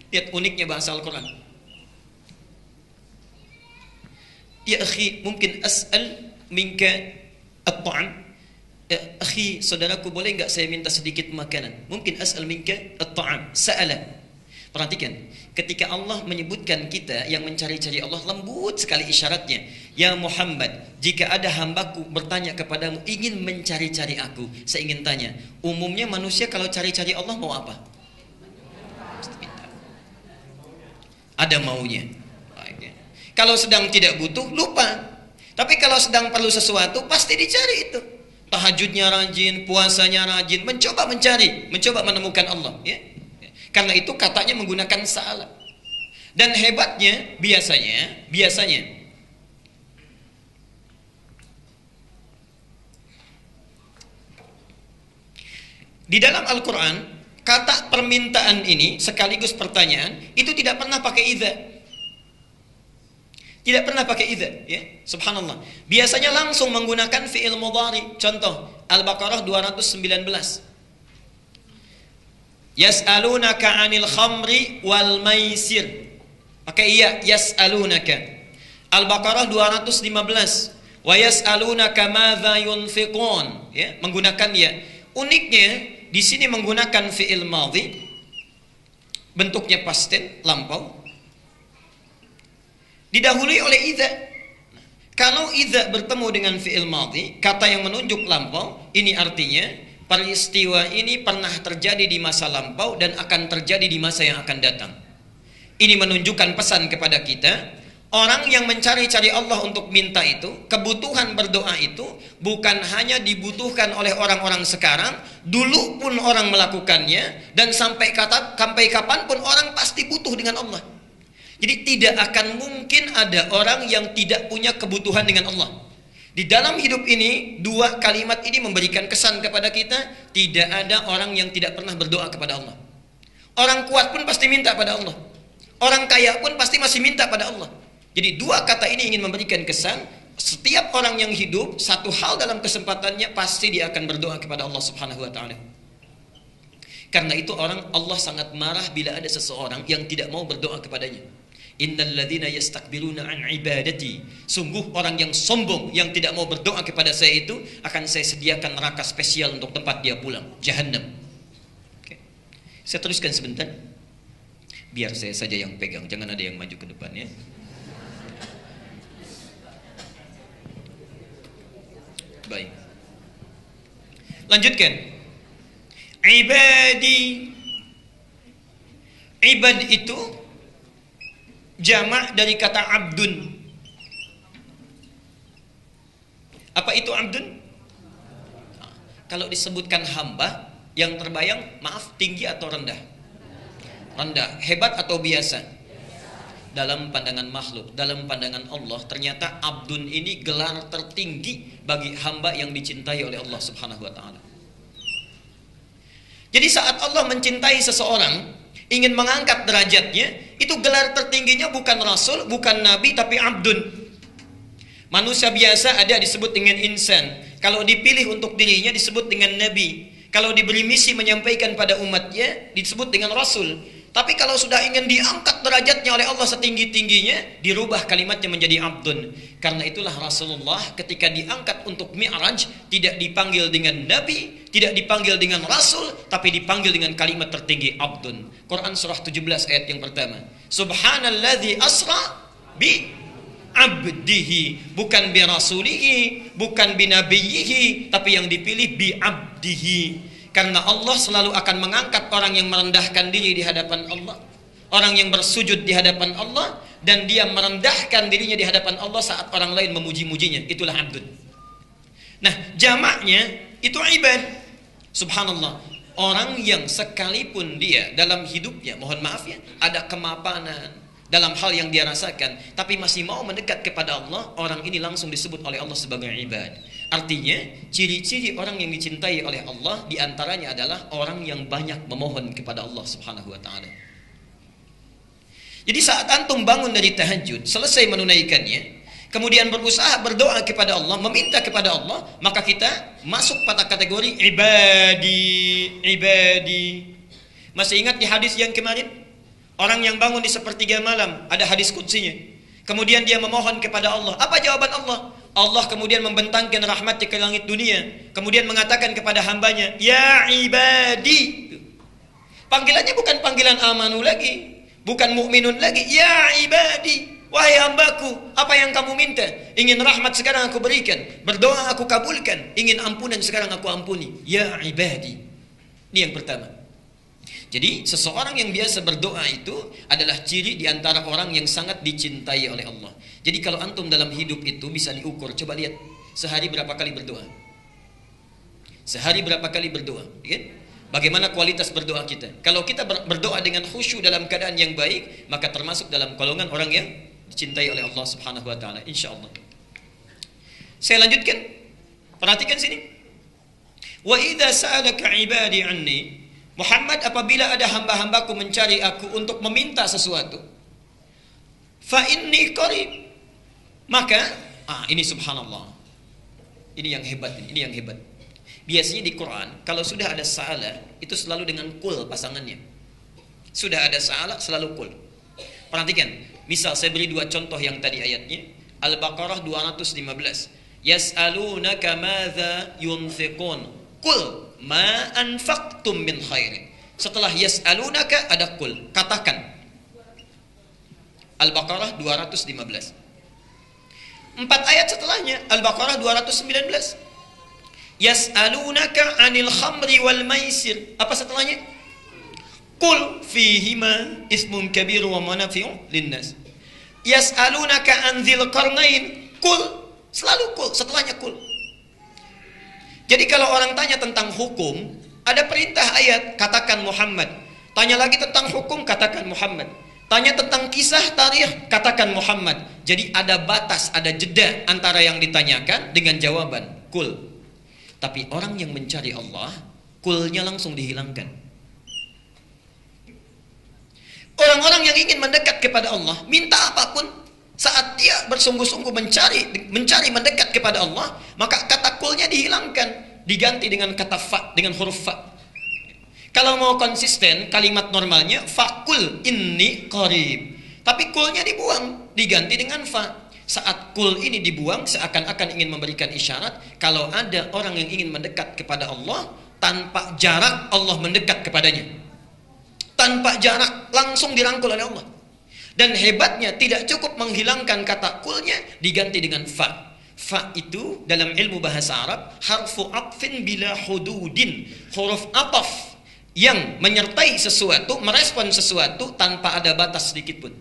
Lihat uniknya bahasa Al-Quran. Ya akhi, mungkin as'al minka at-ta'am. Ya akhi, saudaraku, boleh enggak saya minta sedikit makanan? Mungkin as'al minka at-ta'am. Sa'ala. Perhatikan, ketika Allah menyebutkan kita yang mencari-cari Allah, lembut sekali isyaratnya. Ya Muhammad, jika ada hambaku bertanya kepadamu, ingin mencari-cari aku, saya ingin tanya, umumnya manusia kalau cari-cari Allah mau apa? Ada maunya. Kalau sedang tidak butuh, lupa. Tapi kalau sedang perlu sesuatu, pasti dicari itu. Tahajudnya rajin, puasanya rajin, mencoba mencari, mencoba menemukan Allah. Ya? Karena itu katanya menggunakan sa'ala. Dan hebatnya, biasanya, di dalam Al-Quran, kata permintaan ini sekaligus pertanyaan, itu tidak pernah pakai idza. Tidak pernah pakai idza, ya. Subhanallah. Biasanya langsung menggunakan fi'il mudhari. Contoh Al-Baqarah 219. Yas'alunaka 'anil khamri wal maisir. Pakai iya, yas'alunaka. Al-Baqarah 215. Wa yas'alunaka madza yunfiqun, ya, menggunakan ya. Uniknya di sini menggunakan fi'il madhi, bentuknya past tense, lampau, didahului oleh idza. Kalau idza bertemu dengan fi'il madhi, kata yang menunjuk lampau, ini artinya peristiwa ini pernah terjadi di masa lampau dan akan terjadi di masa yang akan datang. Ini menunjukkan pesan kepada kita, orang yang mencari-cari Allah untuk minta itu, kebutuhan berdoa itu bukan hanya dibutuhkan oleh orang-orang sekarang, dulu pun orang melakukannya, dan sampai kapanpun orang pasti butuh dengan Allah. Jadi tidak akan mungkin ada orang yang tidak punya kebutuhan dengan Allah. Di dalam hidup ini, dua kalimat ini memberikan kesan kepada kita, tidak ada orang yang tidak pernah berdoa kepada Allah. Orang kuat pun pasti minta pada Allah. Orang kaya pun pasti masih minta pada Allah. Jadi dua kata ini ingin memberikan kesan, setiap orang yang hidup, satu hal dalam kesempatannya pasti dia akan berdoa kepada Allah Subhanahu wa taala. Karena itu Allah sangat marah bila ada seseorang yang tidak mau berdoa kepadanya. Innal ladzina yastakbiruna an ibadati. Sungguh orang yang sombong yang tidak mau berdoa kepada saya itu akan saya sediakan neraka spesial untuk tempat dia pulang, Jahannam. Oke. Saya teruskan sebentar. Biar saya saja yang pegang, jangan ada yang maju ke depannya. Baik. Lanjutkan. Ibadi. Ibad itu jamak dari kata abdun. Apa itu abdun? Kalau disebutkan hamba, yang terbayang, maaf, tinggi atau rendah? Rendah. Hebat atau biasa? Dalam pandangan makhluk, dalam pandangan Allah, ternyata abdun ini gelar tertinggi bagi hamba yang dicintai oleh Allah Subhanahu wa taala. Jadi saat Allah mencintai seseorang, ingin mengangkat derajatnya, itu gelar tertingginya bukan rasul, bukan nabi, tapi abdun. Manusia biasa ada disebut dengan insan. Kalau dipilih untuk dirinya disebut dengan nabi. Kalau diberi misi menyampaikan pada umatnya disebut dengan rasul. Tapi kalau sudah ingin diangkat derajatnya oleh Allah setinggi-tingginya, dirubah kalimatnya menjadi abdun. Karena itulah Rasulullah ketika diangkat untuk Mi'raj tidak dipanggil dengan nabi, tidak dipanggil dengan rasul, tapi dipanggil dengan kalimat tertinggi abdun. Quran surah 17 ayat yang pertama. Subhanalladzi asra bi abdihi, bukan bi rasulihi, bukan bi nabiyhi, tapi yang dipilih bi abdihi. Karena Allah selalu akan mengangkat orang yang merendahkan diri di hadapan Allah, orang yang bersujud di hadapan Allah, dan dia merendahkan dirinya di hadapan Allah saat orang lain memuji-mujinya. Itulah abdun. Nah, jamaknya itu ibad. Subhanallah. Orang yang sekalipun dia dalam hidupnya, mohon maaf ya, ada kemapanan dalam hal yang dia rasakan, tapi masih mau mendekat kepada Allah, orang ini langsung disebut oleh Allah sebagai ibad. Artinya, ciri-ciri orang yang dicintai oleh Allah diantaranya adalah orang yang banyak memohon kepada Allah Subhanahu wa ta'ala. Jadi saat antum bangun dari tahajud, selesai menunaikannya, kemudian berusaha berdoa kepada Allah, meminta kepada Allah, maka kita masuk pada kategori ibadi. Masih ingat di hadis yang kemarin? Orang yang bangun di sepertiga malam, ada hadis qudsinya. Kemudian dia memohon kepada Allah. Apa jawaban Allah? Allah kemudian membentangkan rahmat ke langit dunia. Kemudian mengatakan kepada hambanya, ya ibadi. Panggilannya bukan panggilan amanu lagi, bukan mukminun lagi. Ya ibadi, wahai hambaku, apa yang kamu minta? Ingin rahmat sekarang aku berikan, berdoa aku kabulkan, ingin ampunan sekarang aku ampuni. Ya ibadi. Ini yang pertama. Jadi seseorang yang biasa berdoa itu adalah ciri diantara orang yang sangat dicintai oleh Allah. Jadi kalau antum dalam hidup itu bisa diukur. Coba lihat sehari berapa kali berdoa. Sehari berapa kali berdoa, ya? Bagaimana kualitas berdoa kita? Kalau kita berdoa dengan khusyuk dalam keadaan yang baik, maka termasuk dalam golongan orang yang dicintai oleh Allah Subhanahu wa taala, insyaallah. Saya lanjutkan. Perhatikan sini. Wa idza sa'alaka 'ibadi 'anni, Muhammad, apabila ada hamba-hambaku mencari aku untuk meminta sesuatu, fa inni qarib, maka ini subhanallah. Ini yang hebat, ini yang hebat. Biasanya di Quran kalau sudah ada sa'ala itu selalu dengan kul pasangannya. Sudah ada sa'ala selalu kul. Perhatikan, misal saya beri dua contoh yang tadi ayatnya. Al-Baqarah 215. Yas'alunaka madza yunfiqun. Qul ma anfaqtum min khairin. Setelah yas'alunaka ada qul, katakan. Al-Baqarah 215. 4 ayat setelahnya Al-Baqarah 219. Yas'alunaka 'anil khamri wal maisir. Apa setelahnya? Qul fihima ismun kabir wa manafi'u linnas. Yas'alunaka 'an dzil qarnain. Qul, selalu qul, setelahnya qul. Jadi kalau orang tanya tentang hukum, ada perintah ayat, katakan Muhammad. Tanya lagi tentang hukum, katakan Muhammad. Tanya tentang kisah tarikh, katakan Muhammad. Jadi ada batas, ada jeda antara yang ditanyakan dengan jawaban, kul. Tapi orang yang mencari Allah, kulnya langsung dihilangkan. Orang-orang yang ingin mendekat kepada Allah, minta apapun, saat dia bersungguh-sungguh mencari mendekat kepada Allah, maka kata kulnya dihilangkan, diganti dengan kata fa, dengan huruf fa. Kalau mau konsisten kalimat normalnya fakul inni qarib, tapi kulnya dibuang, diganti dengan fa. Saat kul ini dibuang, seakan-akan ingin memberikan isyarat kalau ada orang yang ingin mendekat kepada Allah, tanpa jarak Allah mendekat kepadanya. Tanpa jarak, langsung dirangkul oleh Allah. Dan hebatnya tidak cukup menghilangkan kata kulnya, diganti dengan fa. Fa itu dalam ilmu bahasa Arab harfu atfin bila hududin, huruf ataf yang menyertai sesuatu, merespon sesuatu tanpa ada batas sedikit pun.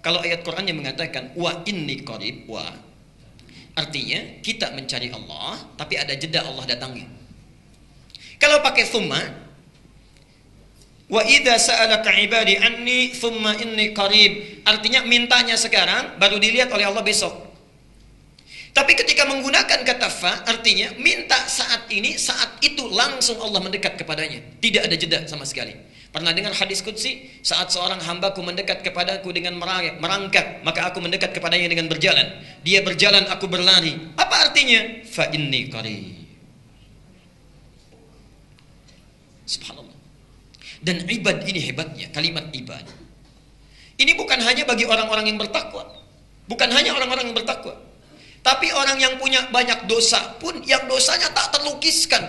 Kalau ayat Qurannya mengatakan wa inni qarib, wa artinya kita mencari Allah tapi ada jeda Allah datangnya. Kalau pakai thumma, wa idza sa'alaka 'ibadi anni thumma inni qarib, artinya mintanya sekarang baru dilihat oleh Allah besok. Tapi ketika menggunakan kata fa, artinya minta saat ini, saat itu langsung Allah mendekat kepadanya. Tidak ada jeda sama sekali. Pernah dengar hadis qudsi, saat seorang hambaku mendekat kepadaku dengan merangkak, maka aku mendekat kepadanya dengan berjalan. Dia berjalan, aku berlari. Apa artinya? Fa inni qarib. Subhanallah. Dan ibad ini hebatnya, kalimat ibad. Ini bukan hanya bagi orang-orang yang bertakwa. Bukan hanya orang-orang yang bertakwa. Tapi orang yang punya banyak dosa pun, yang dosanya tak terlukiskan.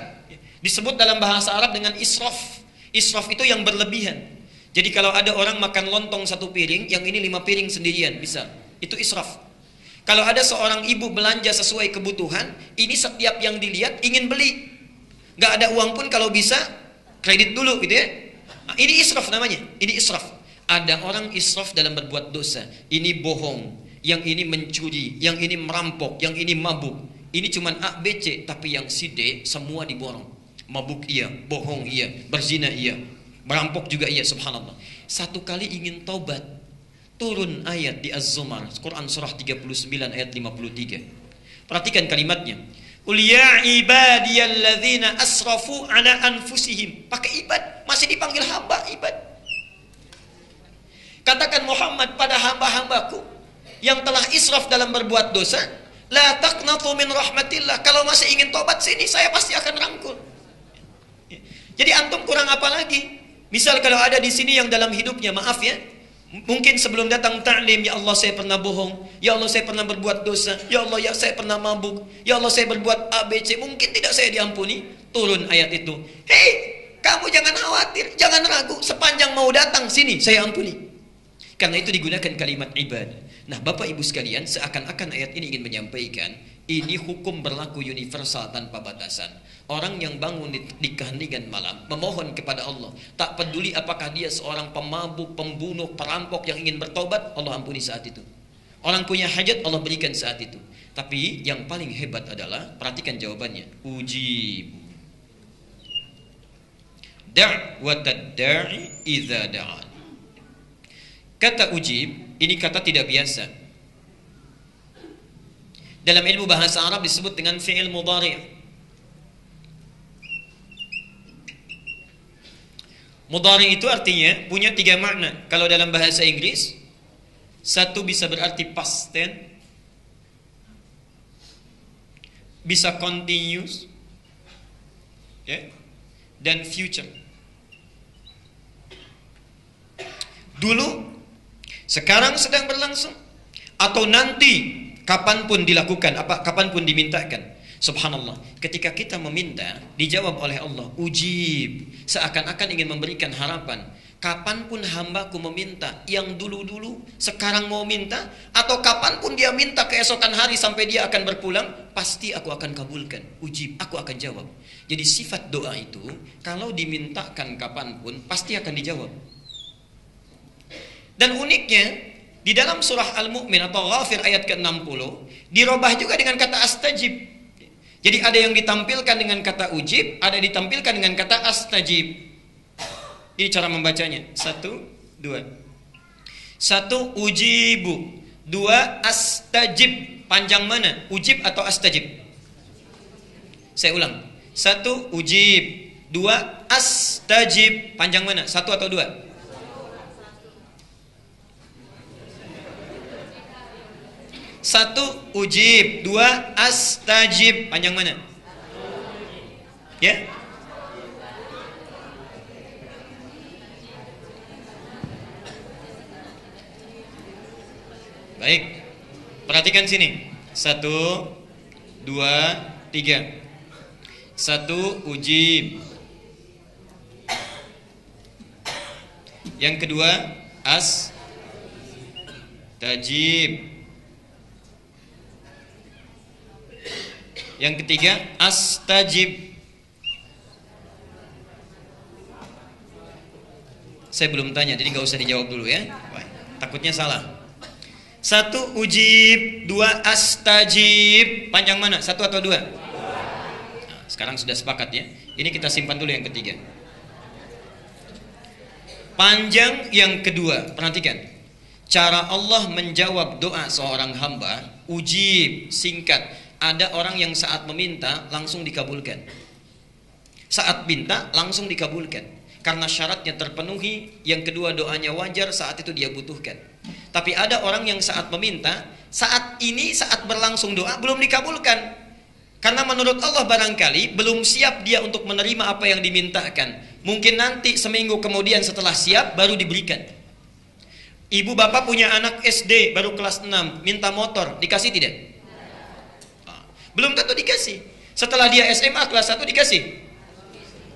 Disebut dalam bahasa Arab dengan israf. Israf itu yang berlebihan. Jadi kalau ada orang makan lontong 1 piring, yang ini 5 piring sendirian, bisa. Itu israf. Kalau ada seorang ibu belanja sesuai kebutuhan, ini setiap yang dilihat ingin beli. Gak ada uang pun kalau bisa, kredit dulu gitu ya. Nah, ini israf namanya, ini israf. Ada orang israf dalam berbuat dosa. Ini bohong, yang ini mencuri, yang ini merampok, yang ini mabuk. Ini cuman A, B, C, tapi yang si D semua diborong. Mabuk iya, bohong iya, berzina iya, merampok juga iya, subhanallah. Satu kali ingin taubat, turun ayat di Az-Zumar, Quran surah 39 ayat 53. Perhatikan kalimatnya. Qul ya ibadiyalladzina asrafu ala anfusihim. Pakai ibad, masih dipanggil hamba, ibad. Katakan Muhammad pada hamba-hambaku yang telah israf dalam berbuat dosa, la taqnatu min rahmatillah. Kalau masih ingin tobat sini, saya pasti akan rangkul. Jadi antum kurang apa lagi? Misal kalau ada di sini yang dalam hidupnya, maaf ya, mungkin sebelum datang ta'lim, ya Allah saya pernah bohong, ya Allah saya pernah berbuat dosa, ya Allah ya saya pernah mabuk, ya Allah saya berbuat ABC, mungkin tidak saya diampuni. Turun ayat itu. Hei, kamu jangan khawatir, jangan ragu, sepanjang mau datang sini saya ampuni. Karena itu digunakan kalimat ibadah. Nah, Bapak Ibu sekalian, seakan-akan ayat ini ingin menyampaikan ini hukum berlaku universal tanpa batasan. Orang yang bangun di keheningan malam memohon kepada Allah, tak peduli apakah dia seorang pemabuk, pembunuh, perampok yang ingin bertobat, Allah ampuni saat itu. Orang punya hajat, Allah berikan saat itu. Tapi yang paling hebat adalah, perhatikan jawabannya, ujib da'watad da'i idza da'an. Kata ujib ini kata tidak biasa. Dalam ilmu bahasa Arab disebut dengan fi'il mudhari'. Mudhari' itu artinya punya 3 makna. Kalau dalam bahasa Inggris, satu bisa berarti past tense, bisa continuous, ya, dan future. Dulu, sekarang sedang berlangsung, atau nanti kapanpun dilakukan, kapanpun dimintakan. Subhanallah, ketika kita meminta, dijawab oleh Allah, ujib. Seakan-akan ingin memberikan harapan. Kapanpun hambaku meminta, yang dulu-dulu, sekarang mau minta, atau kapanpun dia minta keesokan hari sampai dia akan berpulang, pasti aku akan kabulkan. Ujib, aku akan jawab. Jadi sifat doa itu, kalau dimintakan kapanpun, pasti akan dijawab. Dan uniknya, di dalam surah Al-Mu'min atau Ghafir ayat ke-60, dirubah juga dengan kata astajib. Jadi ada yang ditampilkan dengan kata ujib, ada yang ditampilkan dengan kata astajib. Ini cara membacanya. 1, 2. 1 ujibu, 2 astajib. Panjang mana? Ujib atau astajib? Saya ulang. 1 ujib, 2 astajib. Panjang mana? 1 atau 2? 1 ujib, 2 astajib. Panjang mana? Ya? Baik. Perhatikan sini. 1 2 3. 1 ujib. Yang kedua astajib. Yang ketiga astajib. Saya belum tanya, jadi nggak usah dijawab dulu ya. Takutnya salah. 1 ujib, 2 astajib. Panjang mana? 1 atau 2? Nah, sekarang sudah sepakat ya. Ini kita simpan dulu yang ketiga. Panjang yang kedua. Perhatikan. Cara Allah menjawab doa seorang hamba, ujib, singkat. Ada orang yang saat meminta langsung dikabulkan. Saat minta langsung dikabulkan. Karena syaratnya terpenuhi. Yang kedua doanya wajar, saat itu dia butuhkan. Tapi ada orang yang saat meminta, saat ini saat berlangsung doa belum dikabulkan. Karena menurut Allah barangkali belum siap dia untuk menerima apa yang dimintakan. Mungkin nanti seminggu kemudian setelah siap baru diberikan. Ibu bapak punya anak SD baru kelas 6, minta motor, dikasih tidak? Belum tentu dikasih. Setelah dia SMA kelas 1 dikasih.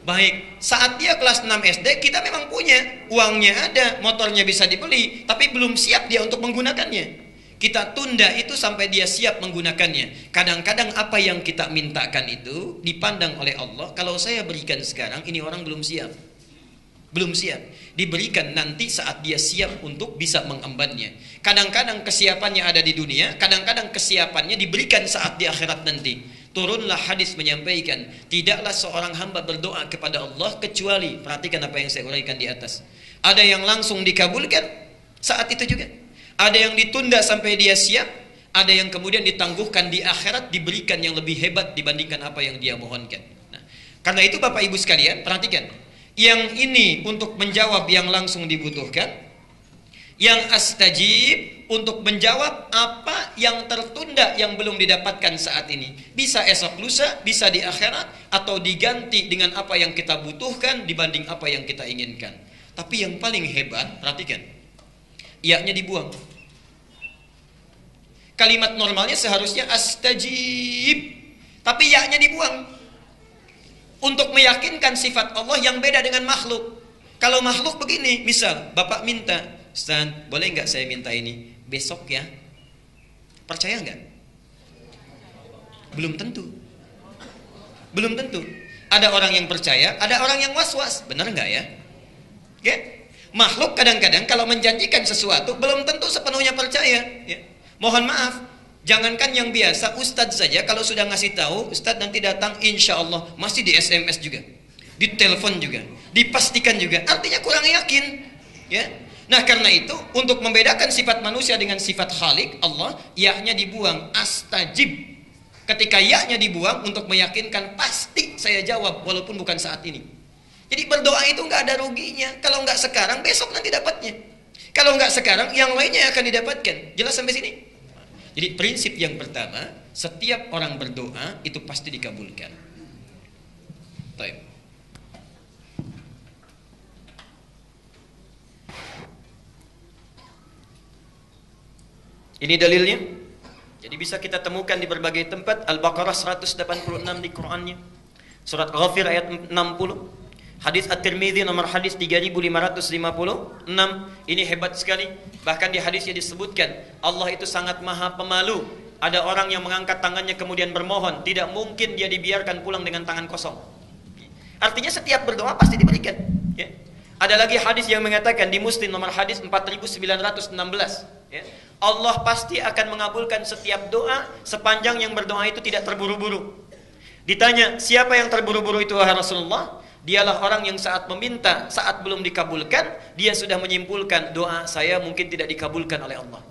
Baik, saat dia kelas 6 SD kita memang punya, uangnya ada, motornya bisa dibeli, tapi belum siap dia untuk menggunakannya. Kita tunda itu sampai dia siap menggunakannya. Kadang-kadang apa yang kita mintakan itu dipandang oleh Allah, kalau saya berikan sekarang ini orang belum siap. Belum siap. Diberikan nanti saat dia siap untuk bisa mengembannya. Kadang-kadang kesiapannya ada di dunia, kadang-kadang kesiapannya diberikan saat di akhirat nanti. Turunlah hadis menyampaikan, tidaklah seorang hamba berdoa kepada Allah kecuali, perhatikan apa yang saya uraikan di atas. Ada yang langsung dikabulkan saat itu juga. Ada yang ditunda sampai dia siap, ada yang kemudian ditangguhkan di akhirat, diberikan yang lebih hebat dibandingkan apa yang dia mohonkan. Nah, karena itu Bapak Ibu sekalian, perhatikan. Yang ini untuk menjawab yang langsung dibutuhkan. Yang astajib untuk menjawab apa yang tertunda yang belum didapatkan saat ini. Bisa esok lusa, bisa di akhirat, atau diganti dengan apa yang kita butuhkan dibanding apa yang kita inginkan. Tapi yang paling hebat, perhatikan, ya-nya dibuang. Kalimat normalnya seharusnya astajib, tapi ya-nya dibuang. Untuk meyakinkan sifat Allah yang beda dengan makhluk. Kalau makhluk begini, misal Bapak minta, Ustaz, boleh nggak saya minta ini besok ya? Percaya nggak? Belum tentu. Belum tentu. Ada orang yang percaya, ada orang yang was-was. Benar nggak ya? Oke? Makhluk kadang-kadang kalau menjanjikan sesuatu belum tentu sepenuhnya percaya. Ya. Mohon maaf, jangankan yang biasa, Ustadz saja kalau sudah ngasih tahu, Ustadz nanti datang, insya Allah masih di SMS juga, di telepon juga, dipastikan juga. Artinya kurang yakin. Ya. Nah karena itu untuk membedakan sifat manusia dengan sifat Khalik Allah, ya-nya dibuang, astajib. Ketika ya-nya dibuang untuk meyakinkan pasti saya jawab walaupun bukan saat ini. Jadi berdoa itu nggak ada ruginya. Kalau nggak sekarang besok nanti dapatnya. Kalau nggak sekarang yang lainnya akan didapatkan. Jelas sampai sini? Jadi prinsip yang pertama, setiap orang berdoa itu pasti dikabulkan. Baik. Ini dalilnya. Jadi bisa kita temukan di berbagai tempat. Al-Baqarah 186 di Qur'annya. Surat Ghafir ayat 60. Hadis At-Tirmidzi nomor hadis 3556. Ini hebat sekali. Bahkan di hadisnya disebutkan Allah itu sangat maha pemalu. Ada orang yang mengangkat tangannya kemudian bermohon, tidak mungkin dia dibiarkan pulang dengan tangan kosong. Artinya setiap berdoa pasti diberikan. Ya. Ada lagi hadis yang mengatakan di Muslim nomor hadis 4916. Ya. Allah pasti akan mengabulkan setiap doa sepanjang yang berdoa itu tidak terburu-buru. Ditanya, siapa yang terburu-buru itu wahai Rasulullah? Dialah orang yang saat meminta, saat belum dikabulkan, dia sudah menyimpulkan doa saya mungkin tidak dikabulkan oleh Allah.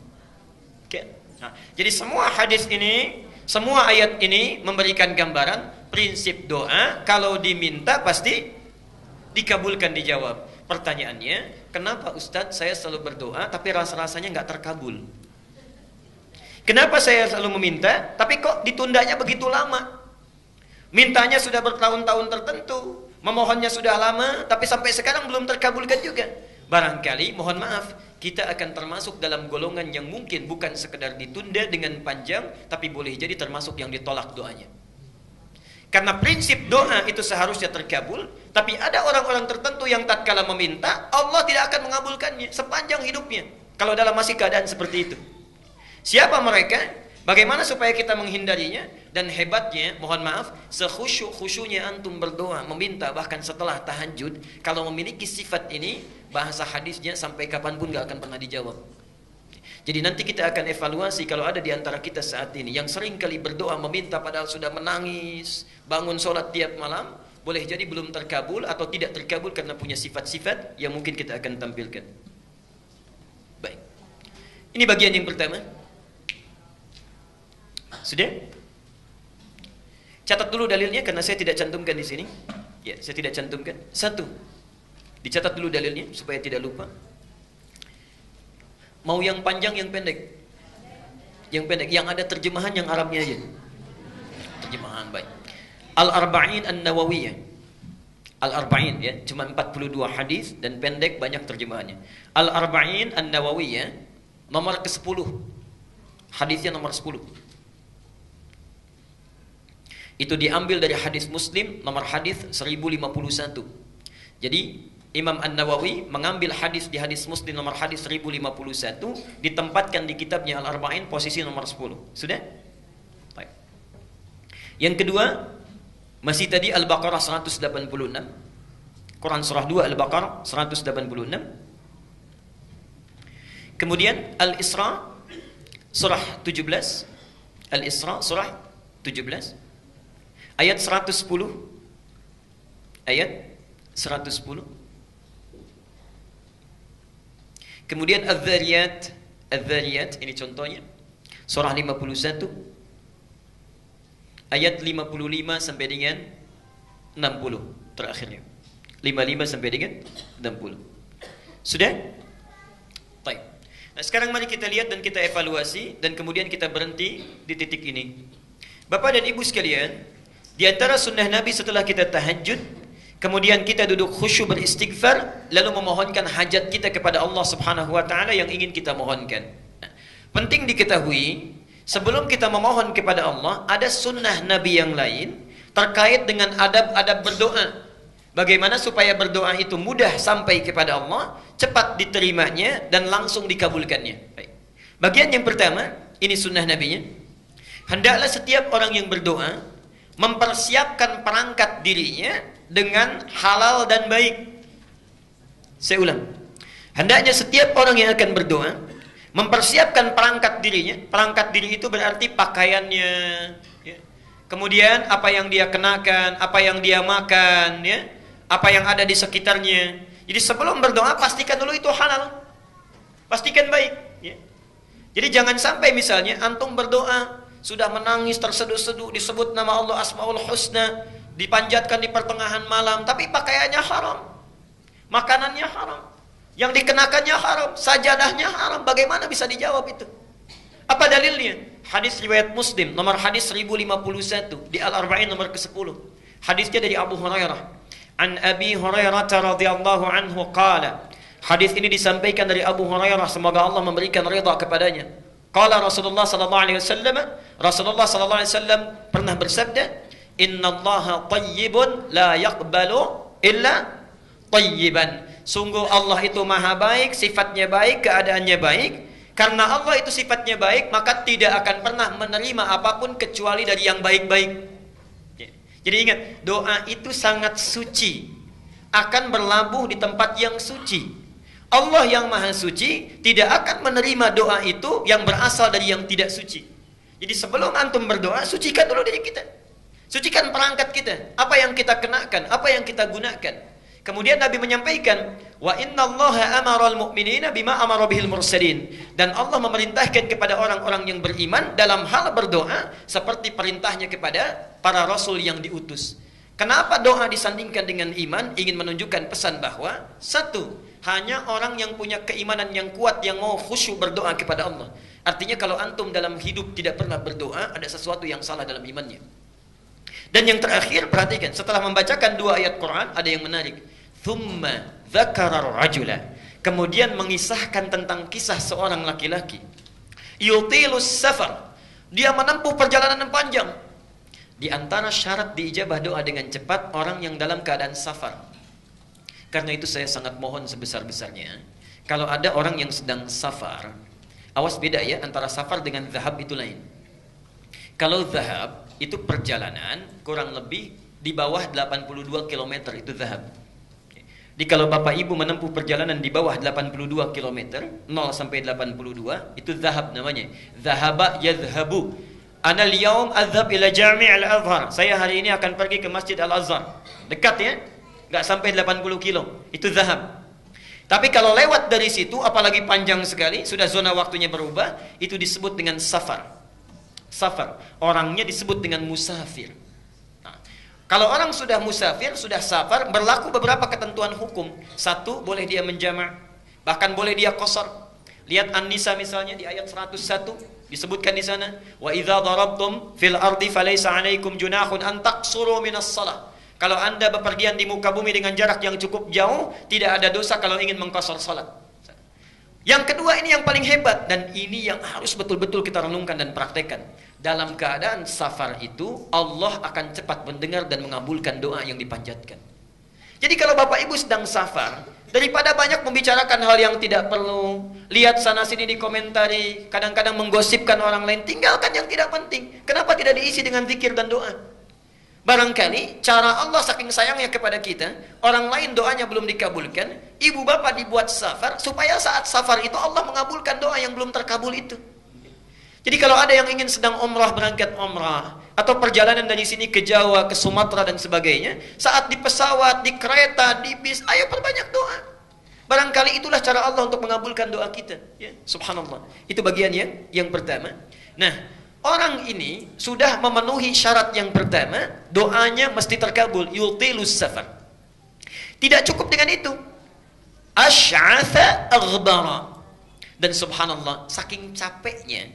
Oke. Nah, jadi semua hadis ini, semua ayat ini memberikan gambaran prinsip doa kalau diminta pasti dikabulkan, dijawab. Pertanyaannya, kenapa Ustadz saya selalu berdoa tapi rasa-rasanya nggak terkabul? Kenapa saya selalu meminta tapi kok ditundanya begitu lama? Mintanya sudah bertahun-tahun tertentu, memohonnya sudah lama tapi sampai sekarang belum terkabulkan juga. Barangkali, mohon maaf, kita akan termasuk dalam golongan yang mungkin bukan sekedar ditunda dengan panjang, tapi boleh jadi termasuk yang ditolak doanya. Karena prinsip doa itu seharusnya terkabul, tapi ada orang-orang tertentu yang tatkala meminta, Allah tidak akan mengabulkannya sepanjang hidupnya. Kalau dalam masih keadaan seperti itu. Siapa mereka? Bagaimana supaya kita menghindarinya? Dan hebatnya, mohon maaf, sekhusyuk-khusyuknya antum berdoa, meminta, bahkan setelah tahajud, kalau memiliki sifat ini, bahasa hadisnya sampai kapanpun gak akan pernah dijawab. Jadi nanti kita akan evaluasi kalau ada di antara kita saat ini yang sering kali berdoa meminta padahal sudah menangis, bangun sholat tiap malam, boleh jadi belum terkabul atau tidak terkabul karena punya sifat-sifat yang mungkin kita akan tampilkan. Baik. Ini bagian yang pertama. Sudah? Catat dulu dalilnya karena saya tidak cantumkan di sini. Ya, saya tidak cantumkan. Satu. Dicatat dulu dalilnya supaya tidak lupa. Mau yang panjang, yang pendek? Yang pendek, yang ada terjemahan yang Arabnya aja. Terjemahan baik. Al-Arba'in An-Nawawiyah. Al-Arba'in ya, cuma 42 hadis dan pendek banyak terjemahannya. Al-Arba'in An-Nawawiyah nomor ke-10. Hadisnya nomor 10. Itu diambil dari hadis Muslim nomor hadis 1051. Jadi Imam An-Nawawi mengambil hadis di hadis Muslim nomor hadis 1051, ditempatkan di kitabnya Al-Arba'in posisi nomor 10. Sudah? Baik. Yang kedua, masih tadi Al-Baqarah 186. Quran surah 2 Al-Baqarah 186. Kemudian Al-Isra surah 17. Al-Isra surah 17. Ayat 110. Ayat 110. Kemudian Adz-Dzariyat ini contohnya Surah 51 ayat 55 sampai dengan 60 terakhirnya. 55 sampai dengan 60. Sudah? Baik. Nah, sekarang mari kita lihat dan kita evaluasi dan kemudian kita berhenti di titik ini. Bapak dan Ibu sekalian, di antara sunnah Nabi setelah kita tahajud, kemudian kita duduk khusyuk beristighfar, lalu memohonkan hajat kita kepada Allah Subhanahu wa taala yang ingin kita mohonkan. Nah, penting diketahui, sebelum kita memohon kepada Allah, ada sunnah Nabi yang lain terkait dengan adab-adab berdoa. Bagaimana supaya berdoa itu mudah sampai kepada Allah, cepat diterimanya dan langsung dikabulkannya. Baik. Bagian yang pertama, ini sunnah Nabinya. Hendaklah setiap orang yang berdoa mempersiapkan perangkat dirinya dengan halal dan baik. Saya ulang. Hendaknya setiap orang yang akan berdoa mempersiapkan perangkat dirinya. Perangkat diri itu berarti pakaiannya, ya. Kemudian apa yang dia kenakan, apa yang dia makan, ya, apa yang ada di sekitarnya. Jadi sebelum berdoa pastikan dulu itu halal, pastikan baik, ya. Jadi jangan sampai misalnya antum berdoa sudah menangis terseduh-seduh, disebut nama Allah Asmaul Husna, dipanjatkan di pertengahan malam, tapi pakaiannya haram, makanannya haram, yang dikenakannya haram, sajadahnya haram. Bagaimana bisa dijawab itu? Apa dalilnya? Hadis riwayat Muslim nomor hadis 1051 di Al-Arba'in nomor ke-10. Hadisnya dari Abu Hurairah. An Abi Hurairah radhiyallahu anhu qala. Hadis ini disampaikan dari Abu Hurairah, semoga Allah memberikan ridha kepadanya. Qala Rasulullah sallallahu alaihi wasallam, Rasulullah sallallahu alaihi wasallam pernah bersabda, "Innallaha thayyibun la yaqbalu illa thayyiban." Sungguh Allah itu maha baik, sifatnya baik, keadaannya baik. Karena Allah itu sifatnya baik, maka tidak akan pernah menerima apapun kecuali dari yang baik-baik. Jadi ingat, doa itu sangat suci, akan berlabuh di tempat yang suci. Allah yang maha suci tidak akan menerima doa itu yang berasal dari yang tidak suci. Jadi sebelum antum berdoa, sucikan dulu diri kita, sucikan perangkat kita, apa yang kita kenakan, apa yang kita gunakan. Kemudian Nabi menyampaikan, wa innallaha amaral mu'minina bima amara bihil mursalin. Dan Allah memerintahkan kepada orang-orang yang beriman dalam hal berdoa seperti perintahnya kepada para rasul yang diutus. Kenapa doa disandingkan dengan iman? Ingin menunjukkan pesan bahwa satu, hanya orang yang punya keimanan yang kuat yang mau khusyuk berdoa kepada Allah. Artinya kalau antum dalam hidup tidak pernah berdoa, ada sesuatu yang salah dalam imannya. Dan yang terakhir, perhatikan, setelah membacakan dua ayat Quran, ada yang menarik. Thumma dzakara rajula. Kemudian mengisahkan tentang kisah seorang laki-laki. Yutilus safar. Dia menempuh perjalanan yang panjang. Di antara syarat diijabah doa dengan cepat orang yang dalam keadaan safar. Karena itu saya sangat mohon sebesar-besarnya, kalau ada orang yang sedang safar, awas beda ya antara safar dengan zahab, itu lain. Kalau zahab itu perjalanan kurang lebih di bawah 82 km itu zahab. Jadi kalau Bapak Ibu menempuh perjalanan di bawah 82 km, 0 sampai 82, itu zahab namanya. Zahaba yadhhabu. Ana al-yawm adhhab ila Jami' al-Azhar. Saya hari ini akan pergi ke Masjid Al-Azhar. Dekat ya? Enggak sampai 80 kilo. Itu zahab. Tapi kalau lewat dari situ, apalagi panjang sekali, sudah zona waktunya berubah, itu disebut dengan safar. Safar. Orangnya disebut dengan musafir. Kalau orang sudah musafir, sudah safar, berlaku beberapa ketentuan hukum. Satu, boleh dia menjamak, bahkan boleh dia qasar. Lihat An-Nisa misalnya di ayat 101, disebutkan di sana, wa idza darabtum fil ardi falaysa 'alaikum junahun an taqsuru minas shalah. Kalau Anda bepergian di muka bumi dengan jarak yang cukup jauh, tidak ada dosa kalau ingin mengqasar salat. Yang kedua, ini yang paling hebat, dan ini yang harus betul-betul kita renungkan dan praktekkan. Dalam keadaan safar itu, Allah akan cepat mendengar dan mengabulkan doa yang dipanjatkan. Jadi kalau Bapak Ibu sedang safar, daripada banyak membicarakan hal yang tidak perlu, lihat sana sini dikomentari, kadang-kadang menggosipkan orang lain, tinggalkan yang tidak penting. Kenapa tidak diisi dengan zikir dan doa? Barangkali cara Allah saking sayangnya kepada kita, orang lain doanya belum dikabulkan, ibu bapak dibuat safar, supaya saat safar itu Allah mengabulkan doa yang belum terkabul itu. Jadi kalau ada yang ingin sedang umrah, berangkat umrah, atau perjalanan dari sini ke Jawa, ke Sumatera dan sebagainya, saat di pesawat, di kereta, di bis, ayo perbanyak doa. Barangkali itulah cara Allah untuk mengabulkan doa kita. Ya, subhanallah. Itu bagian yang pertama. Nah, orang ini sudah memenuhi syarat yang pertama, doanya mesti terkabul, yutilus safar. Tidak cukup dengan itu. Asy'atha aghbara. Dan subhanallah, saking capeknya,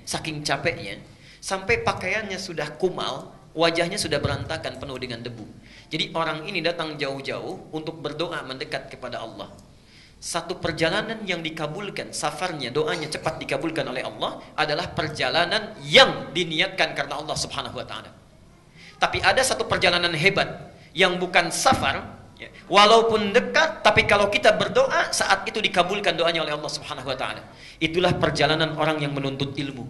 sampai pakaiannya sudah kumal, wajahnya sudah berantakan penuh dengan debu. Jadi orang ini datang jauh-jauh untuk berdoa mendekat kepada Allah. Satu perjalanan yang dikabulkan, safarnya, doanya cepat dikabulkan oleh Allah adalah perjalanan yang diniatkan karena Allah Subhanahu wa taala. Tapi ada satu perjalanan hebat yang bukan safar, ya, walaupun dekat, tapi kalau kita berdoa saat itu dikabulkan doanya oleh Allah Subhanahu wa taala. Itulah perjalanan orang yang menuntut ilmu.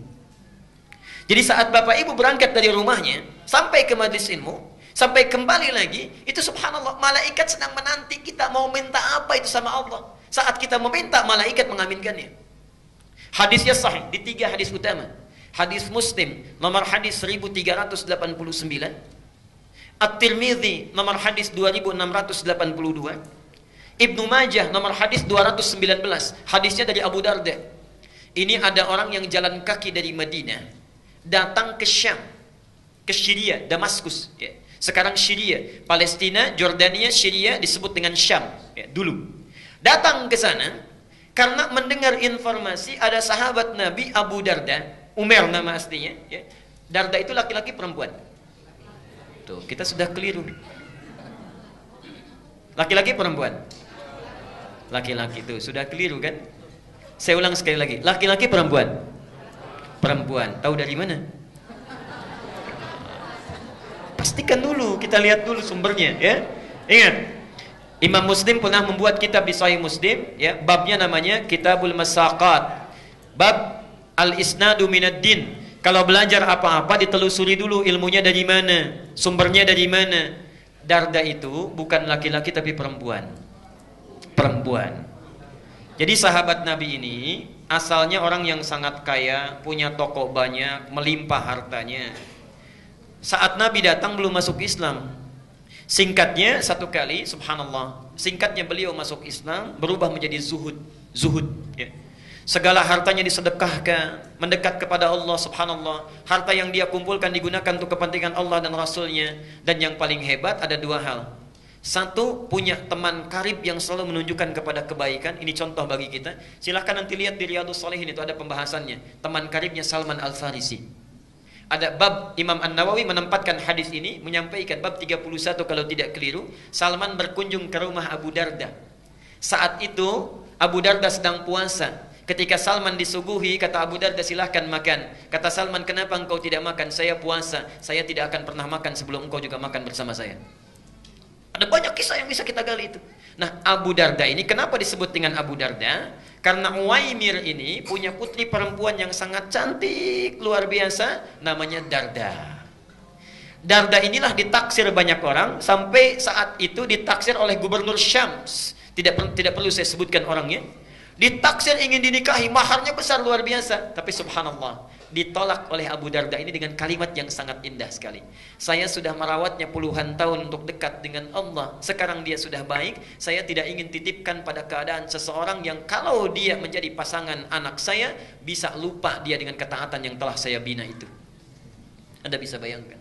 Jadi saat Bapak Ibu berangkat dari rumahnya sampai ke majelis ilmu, sampai kembali lagi, itu subhanallah, malaikat sedang menanti kita mau minta apa itu sama Allah. Saat kita meminta, malaikat mengaminkannya. Hadisnya sahih di 3 hadis utama. Hadis Muslim nomor hadis 1389, At-Tirmidzi nomor hadis 2682, Ibnu Majah nomor hadis 219. Hadisnya dari Abu Darda. Ini ada orang yang jalan kaki dari Madinah datang ke Syam, ke Syria, Damaskus, ya. Sekarang Syria, Palestina, Jordania, Syria disebut dengan Syam, ya, dulu. Datang ke sana karena mendengar informasi ada sahabat Nabi Abu Darda, Umar nama aslinya, ya. Darda itu laki-laki perempuan. Tuh, kita sudah keliru. Laki-laki perempuan. Laki-laki itu sudah keliru kan? Saya ulang sekali lagi. Laki-laki perempuan. Perempuan. Tahu dari mana? Pastikan dulu, kita lihat dulu sumbernya, ya. Ingat, Imam Muslim pernah membuat kitab di Sahih Muslim, ya, babnya namanya Kitabul Masaqat. Bab al-isnadu minad din. Kalau belajar apa-apa ditelusuri dulu ilmunya dari mana, sumbernya dari mana. Darda itu bukan laki-laki tapi perempuan. Perempuan. Jadi sahabat Nabi ini asalnya orang yang sangat kaya, punya toko banyak, melimpah hartanya. Saat Nabi datang belum masuk Islam. Singkatnya satu kali, subhanallah, singkatnya beliau masuk Islam berubah menjadi zuhud, ya. Segala hartanya disedekahkan, mendekat kepada Allah, subhanallah. Harta yang dia kumpulkan digunakan untuk kepentingan Allah dan Rasulnya. Dan yang paling hebat ada 2 hal. Satu, punya teman karib yang selalu menunjukkan kepada kebaikan. Ini contoh bagi kita. Silahkan nanti lihat di Riyadhus Shalihin, itu ada pembahasannya. Teman karibnya Salman Al-Farisi. Ada bab, Imam An-Nawawi menempatkan hadis ini, menyampaikan bab 31 kalau tidak keliru. Salman berkunjung ke rumah Abu Darda. Saat itu Abu Darda sedang puasa. Ketika Salman disuguhi, kata Abu Darda, silahkan makan. Kata Salman, kenapa engkau tidak makan? Saya puasa, saya tidak akan pernah makan sebelum engkau juga makan bersama saya. Ada banyak kisah yang bisa kita gali itu. Nah, Abu Darda ini kenapa disebut dengan Abu Darda? Karena Uwaimir ini punya putri perempuan yang sangat cantik, luar biasa, namanya Darda. Darda inilah ditaksir banyak orang, sampai saat itu ditaksir oleh gubernur Syams. Tidak perlu saya sebutkan orangnya. Ditaksir ingin dinikahi, maharnya besar luar biasa, tapi subhanallah ditolak oleh Abu Darda ini dengan kalimat yang sangat indah sekali. Saya sudah merawatnya puluhan tahun untuk dekat dengan Allah. Sekarang dia sudah baik, saya tidak ingin titipkan pada keadaan seseorang yang kalau dia menjadi pasangan anak saya, bisa lupa dia dengan ketaatan yang telah saya bina itu. Anda bisa bayangkan.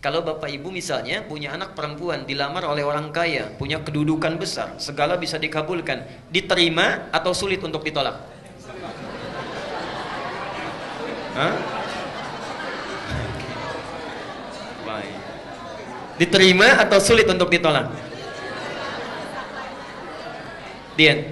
Kalau Bapak Ibu misalnya punya anak perempuan, dilamar oleh orang kaya, punya kedudukan besar, segala bisa dikabulkan, diterima atau sulit untuk ditolak? Hah? Baik. Diterima atau sulit untuk ditolak? Dia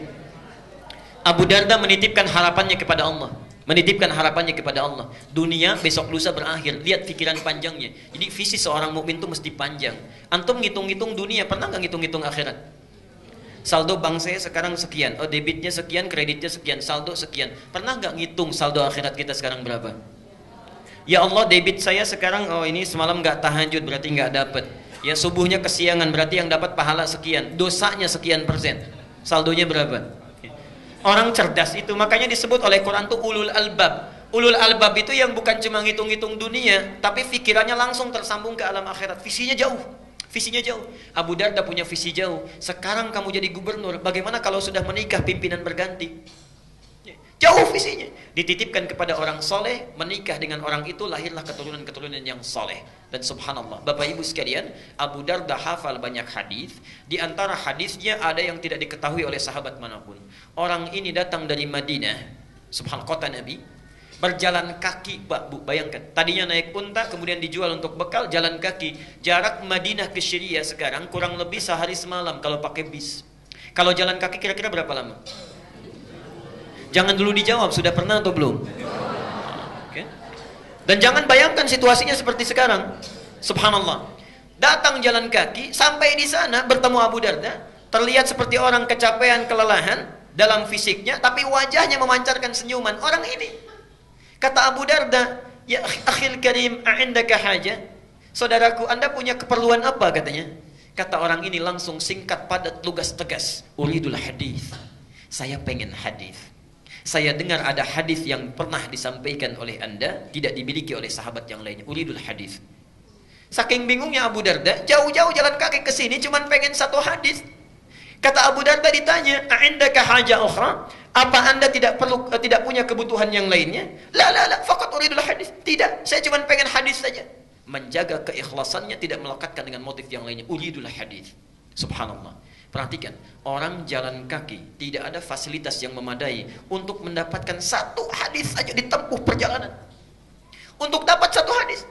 Abu Darda menitipkan harapannya kepada Allah. Menitipkan harapannya kepada Allah. Dunia besok lusa berakhir. Lihat pikiran panjangnya. Jadi visi seorang mukmin itu mesti panjang. Antum ngitung-ngitung dunia, pernah nggak ngitung-ngitung akhirat? Saldo bank saya sekarang sekian. Oh, debitnya sekian, kreditnya sekian, saldo sekian. Pernah nggak ngitung saldo akhirat kita sekarang berapa? Ya Allah, debit saya sekarang, oh ini semalam nggak tahajud, berarti nggak dapat. Ya subuhnya kesiangan, berarti yang dapat pahala sekian. Dosanya sekian persen. Saldonya berapa? Orang cerdas itu, makanya disebut oleh Quran itu ulul albab. Ulul albab itu yang bukan cuma ngitung-ngitung dunia, tapi pikirannya langsung tersambung ke alam akhirat. Visinya jauh. Visinya jauh. Abu Darda punya visi jauh. Sekarang kamu jadi gubernur, bagaimana kalau sudah menikah pimpinan berganti? Jauh visinya. Dititipkan kepada orang soleh, menikah dengan orang itu, lahirlah keturunan-keturunan yang soleh. Dan subhanallah, Bapak Ibu sekalian, Abu Darda hafal banyak hadis. Di antara hadisnya ada yang tidak diketahui oleh sahabat manapun. Orang ini datang dari Madinah, subhanallah, kota Nabi, berjalan kaki, Pak Bu, bayangkan. Tadinya naik unta, kemudian dijual untuk bekal, jalan kaki. Jarak Madinah ke Syria sekarang kurang lebih sehari semalam kalau pakai bis. Kalau jalan kaki kira-kira berapa lama? Jangan dulu dijawab, sudah pernah atau belum? Okay. Dan jangan bayangkan situasinya seperti sekarang. Subhanallah. Datang jalan kaki, sampai di sana bertemu Abu Darda, terlihat seperti orang kecapean, kelelahan dalam fisiknya, tapi wajahnya memancarkan senyuman. Orang ini, kata Abu Darda, ya akhil karim, a'indaka haja? Saudaraku, Anda punya keperluan apa katanya? Kata orang ini langsung singkat, padat, lugas, tegas. Uridul hadis. Saya pengen hadis. Saya dengar ada hadis yang pernah disampaikan oleh Anda, tidak dimiliki oleh sahabat yang lainnya. Uridul hadis. Saking bingungnya Abu Darda, jauh-jauh jalan kaki ke sini cuman pengen satu hadis. Kata Abu Darda ditanya, "A'indaka haja ukhra?" Apa Anda tidak punya kebutuhan yang lainnya? La, faqat uridul hadis. Tidak, saya cuman pengen hadis saja. Menjaga keikhlasannya, tidak melekatkan dengan motif yang lainnya. Uridul hadis. Subhanallah. Perhatikan, orang jalan kaki tidak ada fasilitas yang memadai untuk mendapatkan satu hadis saja ditempuh perjalanan. Untuk dapat satu hadis.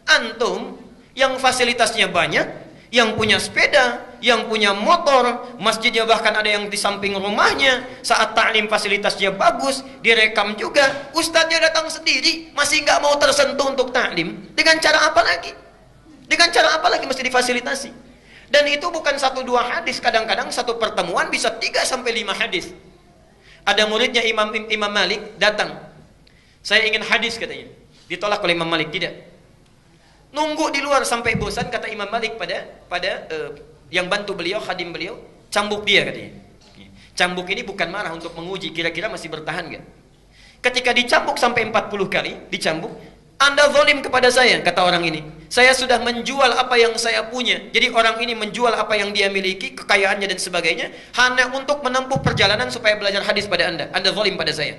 Antum yang fasilitasnya banyak, yang punya sepeda, yang punya motor, masjidnya bahkan ada yang di samping rumahnya, saat ta'lim fasilitasnya bagus, direkam juga, ustadznya datang sendiri, masih nggak mau tersentuh untuk ta'lim. Dengan cara apa lagi? Dengan cara apa lagi mesti difasilitasi? Dan itu bukan 1-2 hadis, kadang-kadang satu pertemuan bisa 3-5 hadis. Ada muridnya Imam Malik datang. Saya ingin hadis katanya. Ditolak oleh Imam Malik, tidak. Nunggu di luar sampai bosan, kata Imam Malik pada yang bantu beliau, khadim beliau, cambuk dia katanya. Cambuk ini bukan marah, untuk menguji kira-kira masih bertahan enggak. Ketika dicambuk sampai 40 kali, dicambuk, Anda zalim kepada saya, kata orang ini. Saya sudah menjual apa yang saya punya. Jadi orang ini menjual apa yang dia miliki, kekayaannya dan sebagainya, hanya untuk menempuh perjalanan supaya belajar hadis pada Anda. Anda zalim pada saya.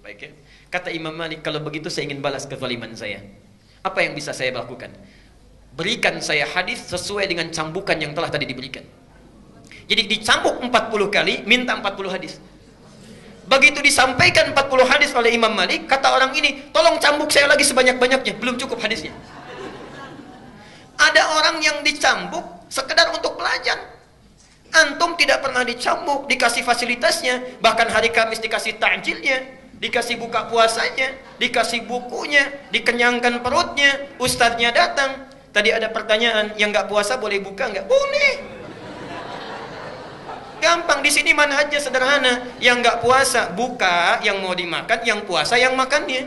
Baik ya. Kata Imam Malik, kalau begitu saya ingin balas kezaliman saya. Apa yang bisa saya lakukan? Berikan saya hadis sesuai dengan cambukan yang telah tadi diberikan. Jadi dicambuk 40 kali, minta 40 hadis. Begitu disampaikan 40 hadis oleh Imam Malik, kata orang ini, tolong cambuk saya lagi sebanyak-banyaknya, belum cukup hadisnya. Ada orang yang dicambuk sekedar untuk belajar. Antum tidak pernah dicambuk, dikasih fasilitasnya, bahkan hari Kamis dikasih takjilnya, dikasih buka puasanya, dikasih bukunya, dikenyangkan perutnya, ustadznya datang. Tadi ada pertanyaan, yang nggak puasa boleh buka nggak? Boleh. Gampang, di sini manhajnya sederhana. Yang nggak puasa buka, yang mau dimakan, yang puasa yang makannya.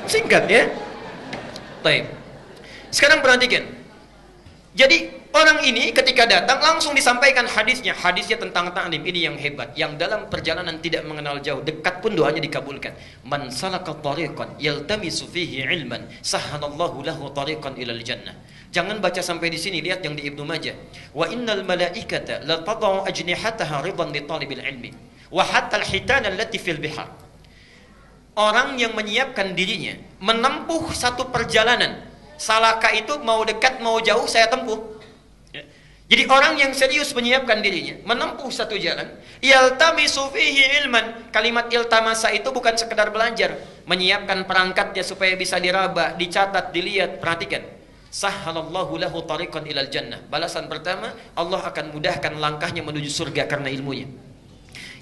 Singkat ya. Baik. Sekarang perhatikan. Jadi orang ini ketika datang langsung disampaikan hadisnya. Hadisnya tentang ta'lim, ini yang hebat. Yang dalam perjalanan tidak mengenal jauh, dekat pun doanya dikabulkan. Man salaka tariqan yaltamisu fihi ilman, sahhalallahu lahu tariqan ilal jannah. Jangan baca sampai di sini, lihat yang di Ibnu Majah. Wa innal malaikata la tad'u ajnihataha ridan li talibil ilmi wa hatta al-hitan allati fil bihar. Orang yang menyiapkan dirinya menempuh satu perjalanan. Salaka itu mau dekat mau jauh saya tempuh. Jadi orang yang serius menyiapkan dirinya menempuh satu jalan, yaltamisu fihi ilman. Kalimat iltamasa itu bukan sekedar belajar, menyiapkan perangkatnya supaya bisa diraba, dicatat, dilihat. Perhatikan, sahhalallahu lahu tariqan ilal jannah. Balasan pertama, Allah akan mudahkan langkahnya menuju surga karena ilmunya.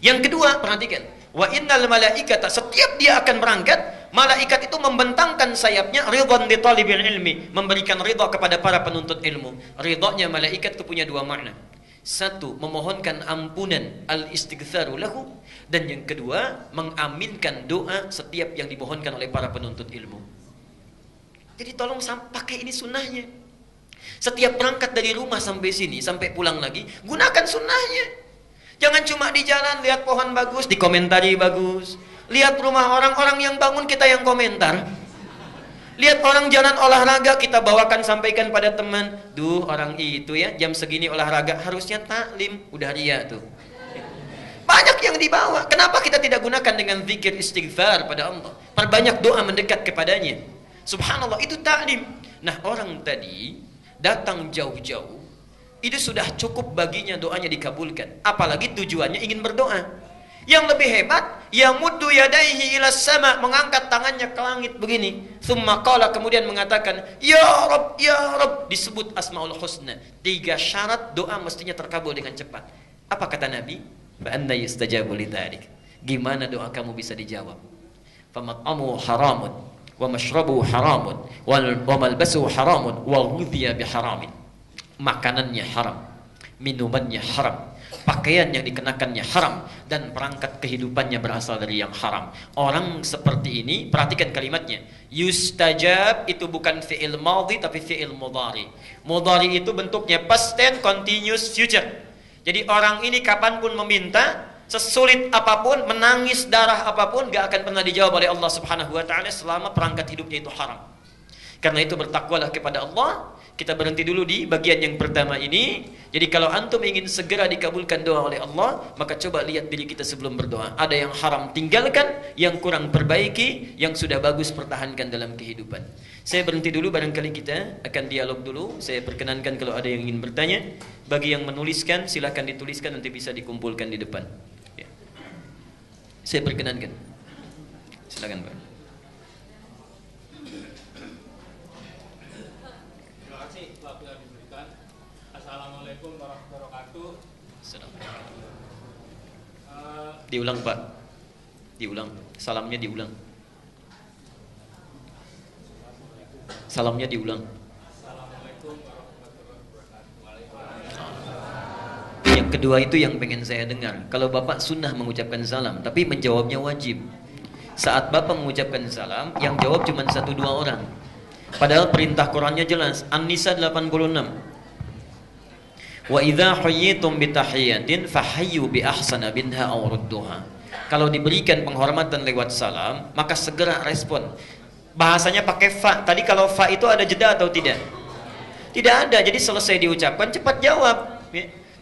Yang kedua, perhatikan, wa innal malaikata, setiap dia akan berangkat, malaikat itu membentangkan sayapnya ridwan li talibil ilmi, memberikan ridha kepada para penuntut ilmu. Ridhanya malaikat itu punya 2 makna. Satu, memohonkan ampunan, al-istighfaru lahu, dan yang kedua, mengaminkan doa setiap yang dimohonkan oleh para penuntut ilmu. Jadi tolong pakai ini sunnahnya. Setiap berangkat dari rumah sampai sini, sampai pulang lagi, gunakan sunnahnya. Jangan cuma di jalan lihat pohon bagus, dikomentari bagus. Lihat rumah orang-orang yang bangun, kita yang komentar. Lihat orang jalan olahraga, kita bawakan, sampaikan pada teman. Duh, orang itu ya jam segini olahraga, harusnya taklim. Udah ria tuh. Banyak yang dibawa. Kenapa kita tidak gunakan dengan zikir istighfar pada Allah? Perbanyak doa mendekat kepadanya. Subhanallah, itu ta'lim. Nah, orang tadi datang jauh-jauh, itu sudah cukup baginya doanya dikabulkan. Apalagi tujuannya ingin berdoa. Yang lebih hebat, yamuddu yadaihi ila sama, mengangkat tangannya ke langit begini. Tsumma qala, kemudian mengatakan, ya Rabb, ya Rabb, disebut Asmaul Husna. 3 syarat doa mestinya terkabul dengan cepat. Apa kata Nabi? Fa anna yustajabu lidzalik. Gimana doa kamu bisa dijawab? Famat'amu haramun wa mashrabu haramun wa malbasu haramun wa ghudhiya biharamin. Makanannya haram, minumannya haram, pakaian yang dikenakannya haram, dan perangkat kehidupannya berasal dari yang haram. Orang seperti ini, perhatikan kalimatnya. Yustajab itu bukan fi'il madhi tapi fi'il mudhari. Mudhari itu bentuknya past tense continuous future. Jadi orang ini kapanpun meminta, sesulit apapun, menangis darah apapun, gak akan pernah dijawab oleh Allah Subhanahu wa ta'ala selama perangkat hidupnya itu haram. Karena itu bertakwalah kepada Allah. Kita berhenti dulu di bagian yang pertama ini. Jadi kalau antum ingin segera dikabulkan doa oleh Allah, maka coba lihat diri kita sebelum berdoa. Ada yang haram tinggalkan, yang kurang perbaiki, yang sudah bagus pertahankan dalam kehidupan. Saya berhenti dulu, barangkali kita akan dialog dulu. Saya perkenankan kalau ada yang ingin bertanya. Bagi yang menuliskan, silahkan dituliskan, nanti bisa dikumpulkan di depan. Ya. Saya perkenankan. Silakan Pak. Assalamualaikum warahmatullahi wabarakatuh. Diulang Pak. Diulang. Salamnya diulang. Salamnya diulang. Assalamualaikum warahmatullahi wabarakatuh. Yang kedua itu yang pengen saya dengar. Kalau Bapak sunnah mengucapkan salam, tapi menjawabnya wajib. Saat Bapak mengucapkan salam, yang jawab cuma 1-2 orang. Padahal perintah Qurannya jelas. An-Nisa 86. Wa idza hayyitum bi tahiyatin fahayyu bi ahsana minha aw rudduha. Kalau diberikan penghormatan lewat salam, maka segera respon. Bahasanya pakai fa. Tadi kalau fa itu ada jeda atau tidak? Tidak ada. Jadi selesai diucapkan cepat jawab.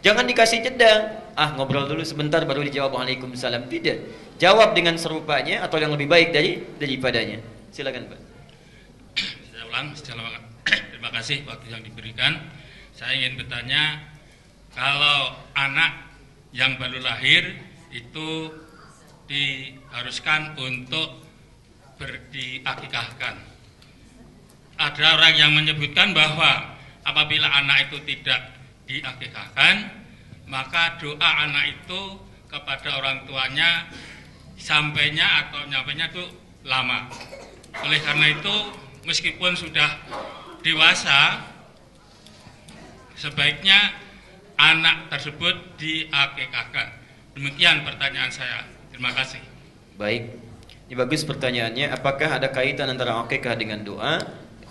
Jangan dikasih jeda. Ngobrol dulu sebentar baru dijawab Waalaikumsalam. Tidak. Jawab dengan serupanya atau yang lebih baik daripadanya. Silakan Pak. Saya ulang. Terima kasih waktu yang diberikan. Saya ingin bertanya, kalau anak yang baru lahir itu diharuskan untuk diakikahkan. Ada orang yang menyebutkan bahwa apabila anak itu tidak diakikahkan, maka doa anak itu kepada orang tuanya sampainya atau nyampainya itu lama. Oleh karena itu, meskipun sudah dewasa, sebaiknya anak tersebut diakikahkan. Demikian pertanyaan saya. Terima kasih. Baik. Ini bagus pertanyaannya. Apakah ada kaitan antara akikah dengan doa?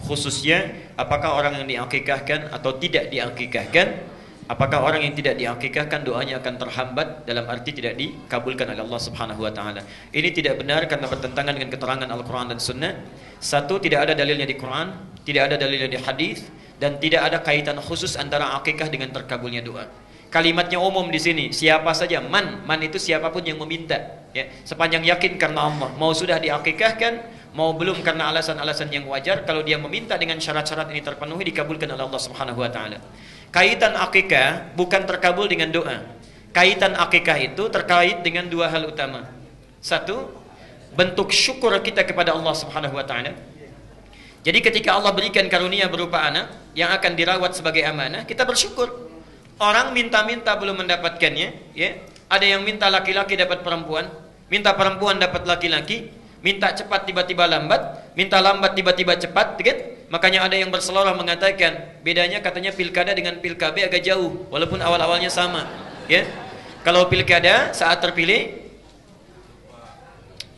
Khususnya, apakah orang yang diakikahkan atau tidak diakikahkan? Apakah orang yang tidak diakikahkan doanya akan terhambat dalam arti tidak dikabulkan oleh Allah Subhanahu wa taala? Ini tidak benar karena bertentangan dengan keterangan Al-Qur'an dan Sunnah. Satu, tidak ada dalilnya di Quran, tidak ada dalilnya di hadis, dan tidak ada kaitan khusus antara akikah dengan terkabulnya doa. Kalimatnya umum di sini, siapa saja, man itu siapapun yang meminta, ya, sepanjang yakin karena Allah, mau sudah diakikahkan, mau belum karena alasan-alasan yang wajar, kalau dia meminta dengan syarat-syarat ini terpenuhi, dikabulkan oleh Allah Subhanahu wa taala. Kaitan akikah bukan terkabul dengan doa. Kaitan akikah itu terkait dengan 2 hal utama. Satu, bentuk syukur kita kepada Allah Subhanahu wa taala. Jadi ketika Allah berikan karunia berupa anak yang akan dirawat sebagai amanah, kita bersyukur. Orang minta-minta belum mendapatkannya, ya. Ada yang minta laki-laki dapat perempuan, minta perempuan dapat laki-laki, minta cepat tiba-tiba lambat, minta lambat tiba-tiba cepat, kan? Makanya ada yang berseloroh mengatakan, bedanya katanya pilkada dengan pilkab agak jauh, walaupun awal-awalnya sama, ya. Kalau pilkada saat terpilih,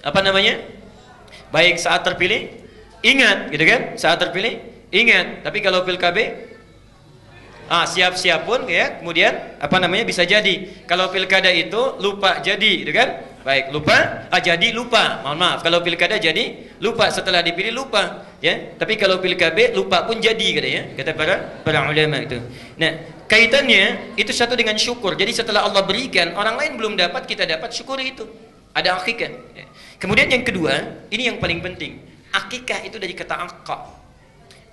apa namanya? Baik saat terpilih, ingat, gitu kan? Saat terpilih, ingat. Tapi kalau pilkab, Siap-siap pun ya, kemudian bisa jadi. Kalau pilkada itu lupa jadi, gitu kan? Baik, lupa, jadi lupa. Mohon maaf, kalau pilkada jadi lupa, setelah dipilih lupa, ya. Tapi kalau pilkada lupa pun jadi, kata para ulama itu. Nah, kaitannya itu satu dengan syukur. Jadi setelah Allah berikan, orang lain belum dapat, kita dapat, syukuri itu. Ada akikah. Ya. Kemudian yang kedua, ini yang paling penting. Akikah itu dari kata aqqa.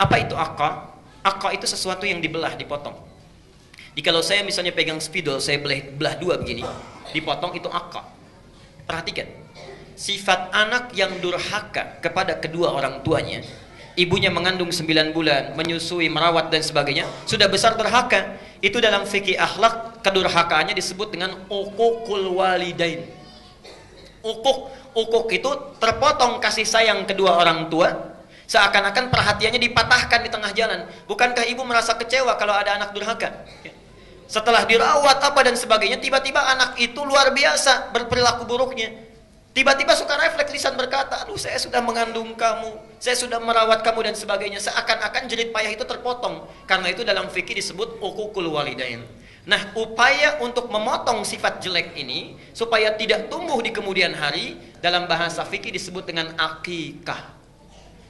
Apa itu aqqa? Aqqa itu sesuatu yang dibelah, dipotong. Jadi kalau saya misalnya pegang spidol, saya belah dua begini, dipotong, itu aqqa. Perhatikan, sifat anak yang durhaka kepada kedua orang tuanya, ibunya mengandung 9 bulan, menyusui, merawat dan sebagainya, sudah besar durhaka. Itu dalam fikih akhlak, kedurhakaannya disebut dengan uququl walidain. Uquq itu terpotong kasih sayang kedua orang tua, seakan-akan perhatiannya dipatahkan di tengah jalan. Bukankah ibu merasa kecewa kalau ada anak durhaka? Setelah dirawat apa dan sebagainya, tiba-tiba anak itu luar biasa berperilaku buruknya. Tiba-tiba suka refleks, lisan berkata, aduh saya sudah mengandung kamu, saya sudah merawat kamu dan sebagainya. Seakan-akan jerit payah itu terpotong. Karena itu dalam fikih disebut uququl walidain. Nah, upaya untuk memotong sifat jelek ini supaya tidak tumbuh di kemudian hari, dalam bahasa fikih disebut dengan akikah.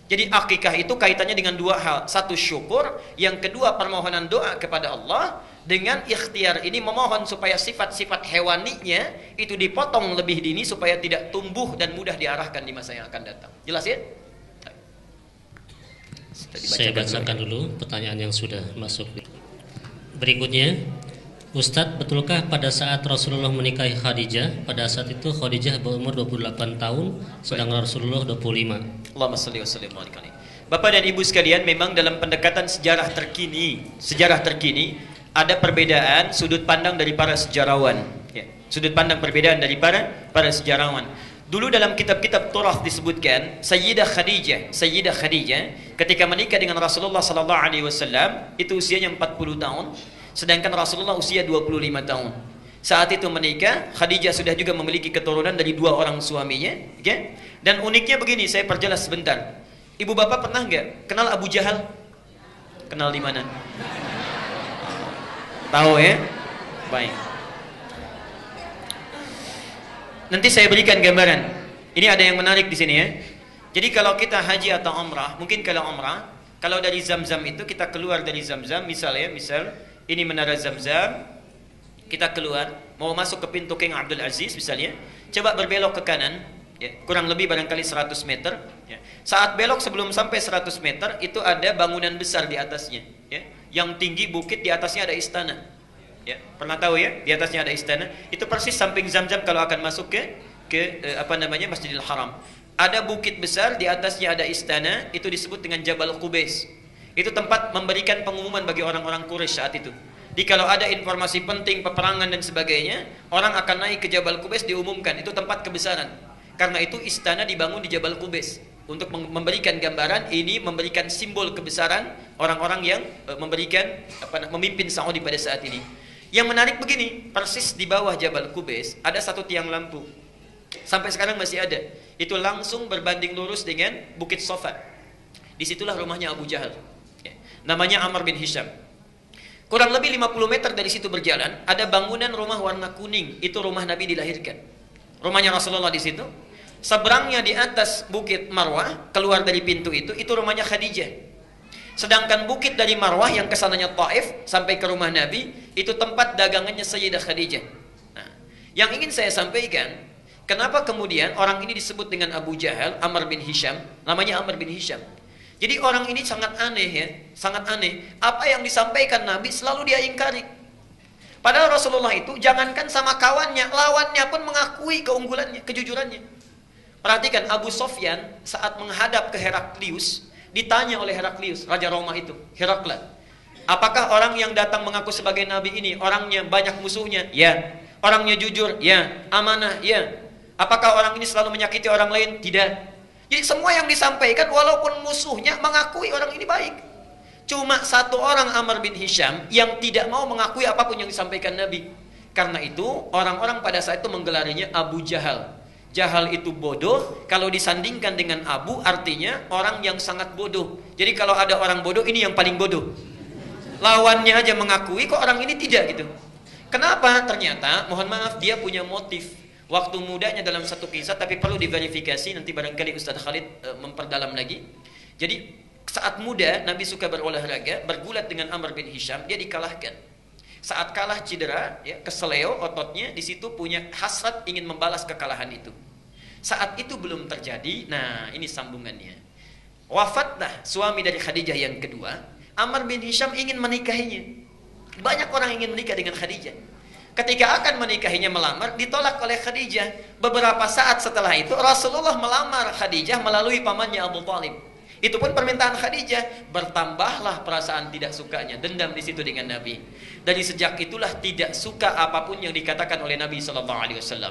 Jadi akikah itu kaitannya dengan dua hal. Satu syukur, yang kedua permohonan doa kepada Allah. Dengan ikhtiar ini memohon supaya sifat-sifat hewaninya itu dipotong lebih dini supaya tidak tumbuh dan mudah diarahkan di masa yang akan datang. Jelas ya? Saya bacakan dulu pertanyaan yang sudah masuk. Berikutnya, Ustadz, betulkah pada saat Rasulullah menikahi Khadijah, pada saat itu Khadijah berumur 28 tahun, sedangkan Rasulullah 25? Allahumma shalli wa sallim wa barik. Bapak dan Ibu sekalian, memang dalam pendekatan sejarah terkini ada perbedaan sudut pandang dari para sejarawan. Ya, sudut pandang perbedaan dari para sejarawan. Dulu dalam kitab-kitab Turaf disebutkan Sayyidah Khadijah ketika menikah dengan Rasulullah sallallahu alaihi wasallam itu usianya 40 tahun, sedangkan Rasulullah usia 25 tahun. Saat itu menikah, Khadijah sudah juga memiliki keturunan dari 2 orang suaminya, okay? Dan uniknya begini, saya perjelas sebentar. Ibu bapak pernah nggak kenal Abu Jahal? Kenal di mana? Tahu ya? Baik. Nanti saya berikan gambaran. Ini ada yang menarik di sini ya. Jadi kalau kita haji atau umrah, mungkin kalau umrah, kalau dari Zamzam itu kita keluar dari Zamzam, misal ini menara Zamzam, kita keluar mau masuk ke pintu King Abdul Aziz misalnya, coba berbelok ke kanan, ya, kurang lebih barangkali 100 meter. Ya. Saat belok sebelum sampai 100 meter itu ada bangunan besar di atasnya. Ya. Yang tinggi bukit, di atasnya ada istana. Ya, pernah tahu ya? Di atasnya ada istana. Itu persis samping Zamzam kalau akan masuk ke Masjidil Haram. Ada bukit besar, di atasnya ada istana. Itu disebut dengan Jabal Qubais. Itu tempat memberikan pengumuman bagi orang-orang Quraisy saat itu. Jadi kalau ada informasi penting, peperangan dan sebagainya, orang akan naik ke Jabal Qubais, diumumkan. Itu tempat kebesaran. Karena itu istana dibangun di Jabal Qubais. Untuk memberikan gambaran, ini memberikan simbol kebesaran orang-orang yang memimpin Saudi pada saat ini. Yang menarik begini, persis di bawah Jabal Qubais ada satu tiang lampu. Sampai sekarang masih ada. Itu langsung berbanding lurus dengan Bukit Sofa. Disitulah rumahnya Abu Jahal. Ya. Namanya Amr bin Hisham. Kurang lebih 50 meter dari situ berjalan, ada bangunan rumah warna kuning. Itu rumah Nabi dilahirkan. Rumahnya Rasulullah di situ. Seberangnya di atas Bukit Marwah, keluar dari pintu itu rumahnya Khadijah. Sedangkan bukit dari Marwah yang kesananya Taif sampai ke rumah Nabi, itu tempat dagangannya Sayyidah Khadijah. Nah, yang ingin saya sampaikan, kenapa kemudian orang ini disebut dengan Abu Jahal, Amr bin Hisham, namanya Amr bin Hisham. Jadi orang ini sangat aneh ya, sangat aneh. Apa yang disampaikan Nabi selalu dia ingkari. Padahal Rasulullah itu jangankan sama kawannya, lawannya pun mengakui keunggulannya, kejujurannya. Perhatikan Abu Sofyan saat menghadap ke Heraklius, ditanya oleh Heraklius, Raja Roma itu, Herakla, apakah orang yang datang mengaku sebagai Nabi ini, orangnya banyak musuhnya? Ya. Orangnya jujur? Ya. Amanah? Ya. Apakah orang ini selalu menyakiti orang lain? Tidak. Jadi semua yang disampaikan walaupun musuhnya mengakui orang ini baik. Cuma satu orang Amr bin Hisham yang tidak mau mengakui apapun yang disampaikan Nabi. Karena itu orang-orang pada saat itu menggelarinya Abu Jahal. Jahal itu bodoh, kalau disandingkan dengan Abu artinya orang yang sangat bodoh. Jadi kalau ada orang bodoh, ini yang paling bodoh. lawannya aja mengakui, kok orang ini tidak gitu. Kenapa? Ternyata, mohon maaf, dia punya motif. Waktu mudanya dalam satu kisah, tapi perlu diverifikasi, nanti barangkali Ustaz Khalid memperdalam lagi. Jadi, saat muda, Nabi suka berolahraga, bergulat dengan Amr bin Hisham, dia dikalahkan. Saat kalah cedera, ya, keseleo ototnya, di situ punya hasrat ingin membalas kekalahan itu. Saat itu belum terjadi, nah ini sambungannya. Wafatlah suami dari Khadijah yang kedua, Amr bin Hisham ingin menikahinya. Banyak orang ingin menikah dengan Khadijah. Ketika akan menikahinya melamar, ditolak oleh Khadijah. Beberapa saat setelah itu, Rasulullah melamar Khadijah melalui pamannya Abu Thalib. Itu pun permintaan Khadijah. Bertambahlah perasaan tidak sukanya, dendam di situ dengan Nabi. Dari sejak itulah tidak suka apapun yang dikatakan oleh Nabi SAW.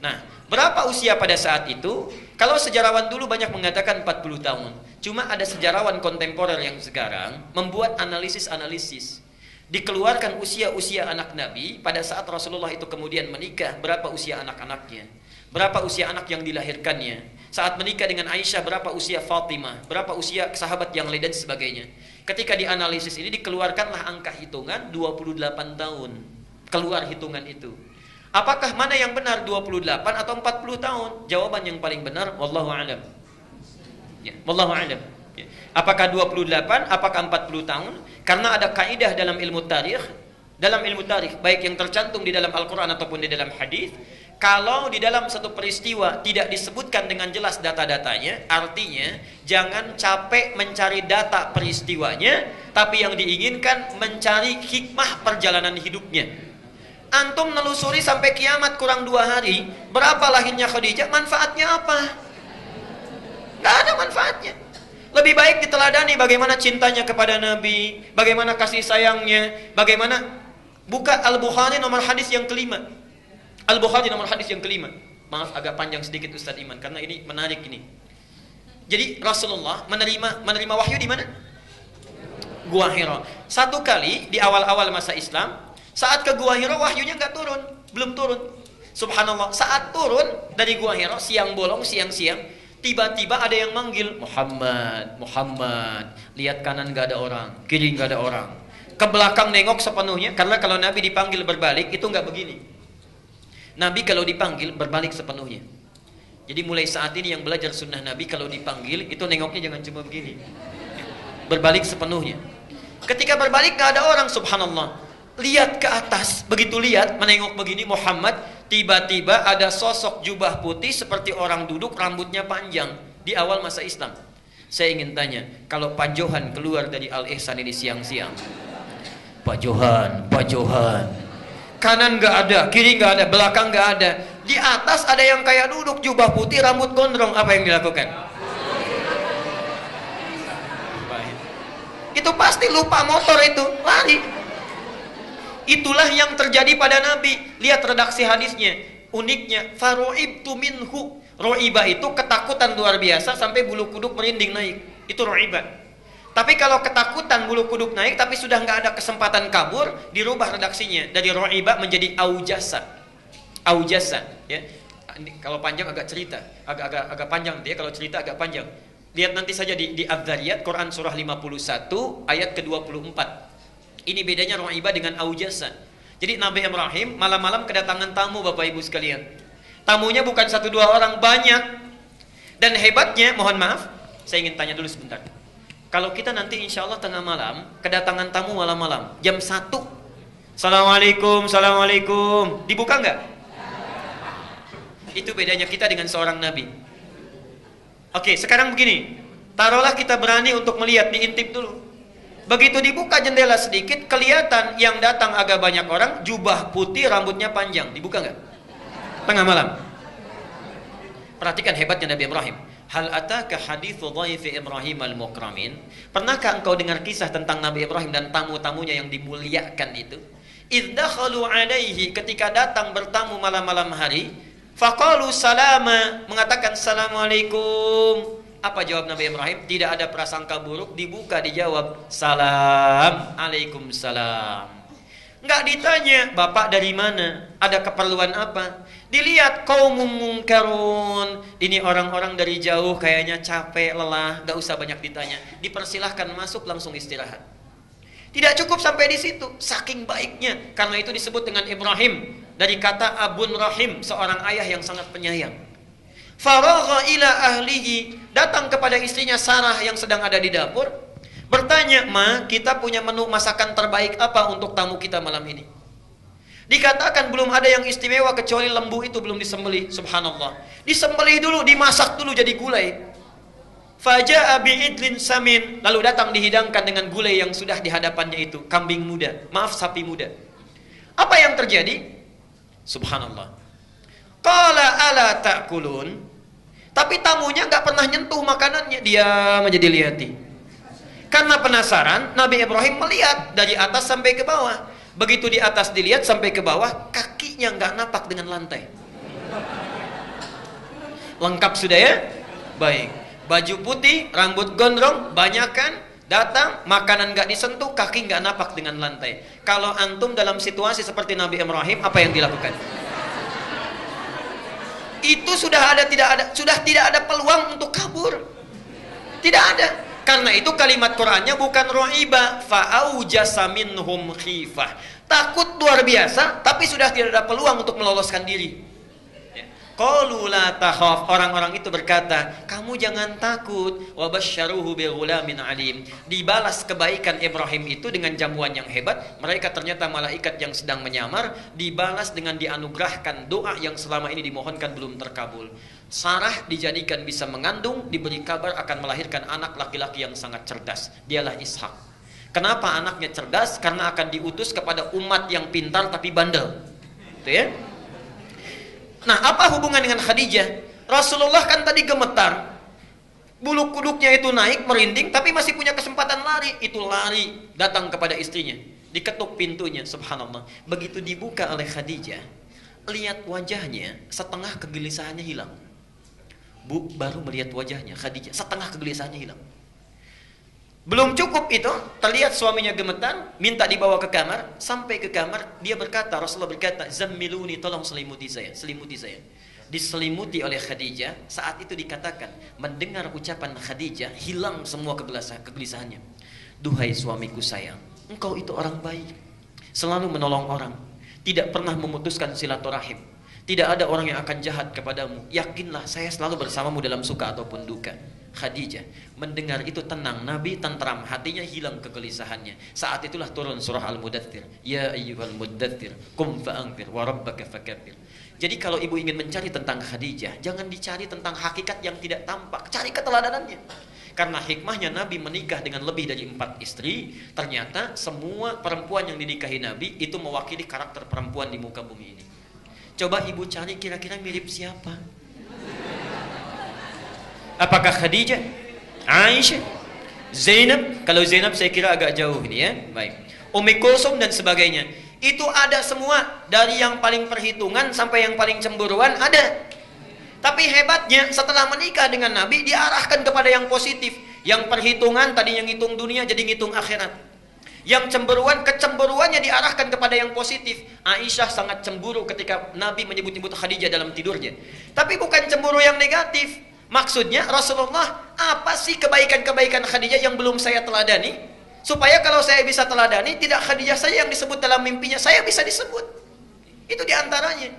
Nah, berapa usia pada saat itu? Kalau sejarawan dulu banyak mengatakan 40 tahun. Cuma ada sejarawan kontemporer yang sekarang membuat analisis-analisis. Dikeluarkan usia-usia anak Nabi pada saat Rasulullah itu kemudian menikah, berapa usia anak-anaknya, berapa usia anak yang dilahirkannya. Saat menikah dengan Aisyah, berapa usia Fatimah, berapa usia sahabat yang lain dan sebagainya. Ketika dianalisis ini, dikeluarkanlah angka hitungan 28 tahun. Keluar hitungan itu. Apakah mana yang benar, 28 atau 40 tahun? Jawaban yang paling benar, wallahu a'lam. Ya, wallahu a'lam. Ya. Apakah 28, apakah 40 tahun? Karena ada kaidah dalam ilmu tarikh, baik yang tercantum di dalam Al-Quran ataupun di dalam hadis, kalau di dalam satu peristiwa tidak disebutkan dengan jelas data-datanya, artinya jangan capek mencari data peristiwanya, tapi yang diinginkan mencari hikmah perjalanan hidupnya. Antum nelusuri sampai kiamat kurang 2 hari, berapa lahirnya Khadijah, manfaatnya apa? Gak ada manfaatnya. Lebih baik diteladani bagaimana cintanya kepada Nabi, bagaimana kasih sayangnya, bagaimana. Buka Al-Bukhari nomor hadis yang kelima. Al-Bukhari nomor hadis yang kelima. Maaf agak panjang sedikit Ustaz Iman karena ini menarik ini. Jadi Rasulullah menerima wahyu di mana? Gua Hira. Satu kali di awal-awal masa Islam, saat ke Gua Hira wahyunya nggak turun, belum turun. Subhanallah, saat turun dari Gua Hira siang bolong, siang-siang, tiba-tiba ada yang manggil, Muhammad, Muhammad. Lihat kanan gak ada orang, kiri gak ada orang. Ke belakang nengok sepenuhnya, karena kalau Nabi dipanggil berbalik itu gak begini. Nabi kalau dipanggil berbalik sepenuhnya. Jadi mulai saat ini yang belajar sunnah Nabi kalau dipanggil itu nengoknya jangan cuma begini, berbalik sepenuhnya. Ketika berbalik gak ada orang, subhanallah. Lihat ke atas, begitu lihat menengok begini Muhammad, tiba-tiba ada sosok jubah putih seperti orang duduk, rambutnya panjang di awal masa Islam. Saya ingin tanya, kalau Pak Johan keluar dari Al-Ihsan ini siang-siang, Pak Johan, kanan nggak ada, kiri nggak ada, belakang nggak ada, di atas ada yang kayak duduk jubah putih, rambut gondrong, apa yang dilakukan? Itu pasti lupa motor itu, lari. Itulah yang terjadi pada Nabi. Lihat redaksi hadisnya. Uniknya, faro'ibtu minhu. Ro'ibah itu ketakutan luar biasa sampai bulu kuduk merinding naik. Itu ro'ibah. Tapi kalau ketakutan bulu kuduk naik tapi sudah nggak ada kesempatan kabur, dirubah redaksinya dari ro'ibah menjadi aujasa. Aujasa, ya. Kalau panjang agak cerita, agak panjang dia. Kalau cerita agak panjang. Lihat nanti saja di Adz-Dzariyat, Quran surah 51 ayat ke-24. Ini bedanya ro'ibah dengan aujasa. Jadi Nabi Ibrahim malam-malam kedatangan tamu, Bapak Ibu sekalian. Tamunya bukan 1-2 orang, banyak. Dan hebatnya, mohon maaf, saya ingin tanya dulu sebentar. Kalau kita nanti insya Allah tengah malam kedatangan tamu malam-malam, jam 1, Assalamualaikum, Assalamualaikum, dibuka nggak? Itu bedanya kita dengan seorang Nabi. Oke, sekarang begini, taruhlah kita berani untuk melihat, diintip dulu. Begitu dibuka jendela sedikit, kelihatan yang datang agak banyak orang, jubah putih, rambutnya panjang. Dibuka nggak? Tengah malam. Perhatikan hebatnya Nabi Ibrahim. Hal ataka hadithu dhaifi Ibrahim al-mukramin. Pernahkah engkau dengar kisah tentang Nabi Ibrahim dan tamu-tamunya yang dimuliakan itu? Idh dakhalu alaihi, ketika datang bertamu malam-malam hari, faqalu salama, mengatakan assalamualaikum. Apa jawab Nabi Ibrahim? Tidak ada prasangka buruk, dibuka dijawab salam, Waalaikumsalam. Enggak ditanya, Bapak dari mana? Ada keperluan apa? Dilihat qaumum munkarun. Ini orang-orang dari jauh kayaknya capek, lelah, enggak usah banyak ditanya. Dipersilahkan masuk, langsung istirahat. Tidak cukup sampai di situ, saking baiknya. Karena itu disebut dengan Ibrahim dari kata abun rahim, seorang ayah yang sangat penyayang. Faragha ila ahlihi, datang kepada istrinya Sarah yang sedang ada di dapur, bertanya, "Ma, kita punya menu masakan terbaik apa untuk tamu kita malam ini?" Dikatakan belum ada yang istimewa kecuali lembu itu belum disembelih. Subhanallah. Disembelih dulu, dimasak dulu jadi gulai. Faja'a bi'idlin samin, lalu datang dihidangkan dengan gulai yang sudah di hadapannya itu, kambing muda, maaf sapi muda. Apa yang terjadi? Subhanallah. Qala ala ta'kulun. Tapi tamunya nggak pernah nyentuh makanannya, diam aja dilihati. Karena penasaran, Nabi Ibrahim melihat dari atas sampai ke bawah. Begitu di atas dilihat sampai ke bawah, kakinya nggak napak dengan lantai. Lengkap sudah ya? Baik. Baju putih, rambut gondrong, banyakan, datang, makanan nggak disentuh, kaki nggak napak dengan lantai. Kalau antum dalam situasi seperti Nabi Ibrahim, apa yang dilakukan? Itu sudah tidak ada peluang untuk kabur. Tidak ada. Karena itu kalimat Qur'annya bukan ro'iba, fa'aujasa minhum khifah. Takut luar biasa, tapi sudah tidak ada peluang untuk meloloskan diri. Qalu la takhaf, orang-orang itu berkata, kamu jangan takut. Wa basyaruhu bi ghulamin alim. Dibalas kebaikan Ibrahim itu dengan jamuan yang hebat. Mereka ternyata malaikat yang sedang menyamar, dibalas dengan dianugerahkan doa yang selama ini dimohonkan belum terkabul. Sarah dijadikan bisa mengandung, diberi kabar akan melahirkan anak laki-laki yang sangat cerdas. Dialah Ishak. Kenapa anaknya cerdas? Karena akan diutus kepada umat yang pintar tapi bandel. Itu ya. Nah, apa hubungan dengan Khadijah? Rasulullah kan tadi gemetar, bulu kuduknya itu naik, merinding, tapi masih punya kesempatan lari. Itu lari, datang kepada istrinya, diketuk pintunya, subhanallah. Begitu dibuka oleh Khadijah, lihat wajahnya, setengah kegelisahannya hilang. Bu, baru melihat wajahnya Khadijah, setengah kegelisahannya hilang. Belum cukup itu, terlihat suaminya gemetar, minta dibawa ke kamar. Sampai ke kamar, dia berkata, Rasulullah berkata, "Zammiluni, tolong selimuti saya, selimuti saya." Diselimuti oleh Khadijah. Saat itu dikatakan, mendengar ucapan Khadijah, hilang semua kegelisahannya. "Duhai suamiku sayang, engkau itu orang baik, selalu menolong orang, tidak pernah memutuskan silaturahim. Tidak ada orang yang akan jahat kepadamu. Yakinlah, saya selalu bersamamu dalam suka ataupun duka." Khadijah mendengar itu tenang, Nabi tentram, hatinya hilang kegelisahannya. Saat itulah turun surah Al-Mudaththir, ya ayyuhal mudaththir qum fa'anzir wa rabbaka fakabbir. Jadi kalau ibu ingin mencari tentang Khadijah, jangan dicari tentang hakikat yang tidak tampak, cari keteladanannya. Karena hikmahnya Nabi menikah dengan lebih dari 4 istri. Ternyata semua perempuan yang dinikahi Nabi itu mewakili karakter perempuan di muka bumi ini. Coba ibu cari kira-kira mirip siapa? Apakah Khadijah, Aisyah, Zainab? Kalau Zainab saya kira agak jauh ini ya. Baik. Ummi Kulsum dan sebagainya. Itu ada semua, dari yang paling perhitungan sampai yang paling cemburuan ada. Tapi hebatnya setelah menikah dengan Nabi diarahkan kepada yang positif. Yang perhitungan tadi yang ngitung dunia jadi ngitung akhirat. Yang cemburuan, kecemburuannya diarahkan kepada yang positif. Aisyah sangat cemburu ketika Nabi menyebut-nyebut Khadijah dalam tidurnya. Tapi bukan cemburu yang negatif. Maksudnya Rasulullah, apa sih kebaikan-kebaikan Khadijah yang belum saya teladani? Supaya kalau saya bisa teladani, tidak Khadijah saya yang disebut dalam mimpinya, saya bisa disebut. Itu diantaranya.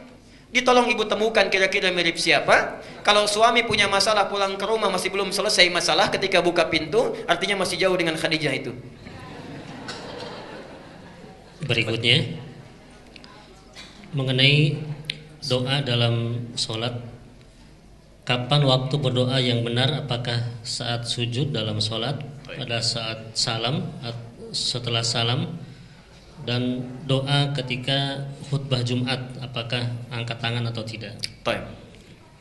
Ditolong ibu temukan kira-kira mirip siapa. Kalau suami punya masalah pulang ke rumah masih belum selesai masalah, ketika buka pintu, artinya masih jauh dengan Khadijah itu. Berikutnya, mengenai doa dalam sholat. Kapan waktu berdoa yang benar? Apakah saat sujud dalam sholat, pada saat salam, setelah salam, dan doa ketika khutbah Jumat, apakah angkat tangan atau tidak?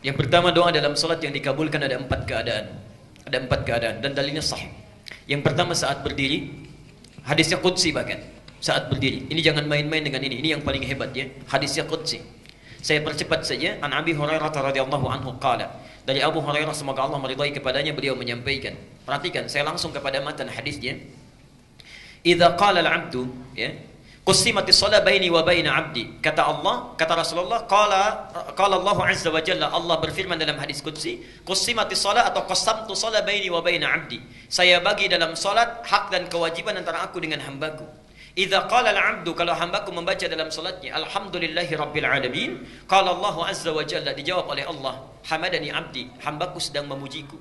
Yang pertama, doa dalam sholat yang dikabulkan ada 4 keadaan. Ada 4 keadaan dan dalilnya sahih. Yang pertama saat berdiri, hadisnya qudsi bahkan. Saat berdiri, ini jangan main-main dengan ini yang paling hebat ya. Hadisnya qudsi. Saya percepat saja. An Abi Hurairah radhiyallahu anhu qala. Dari Abu Hurairah semoga Allah meridai kepadanya, beliau menyampaikan. Perhatikan, saya langsung kepada matan hadisnya. Idza qala al-'abdu ya, Qussimatis shalah baini wa baina 'abdi. Kata Allah, kata Rasulullah, qala Allah azza wa jalla, Allah berfirman dalam hadis qudsi, qussimatis shalah atau qassamtu shalah baini wa baina 'abdi. Saya bagi dalam salat hak dan kewajiban antara aku dengan hambaku. Idza qala al-'abdu, kalau hambaku membaca dalam salatnya alhamdulillahi rabbil alamin, qala Allah azza wa jalla, dijawab oleh Allah, hamadani 'abdi, hambaku sedang memujiku.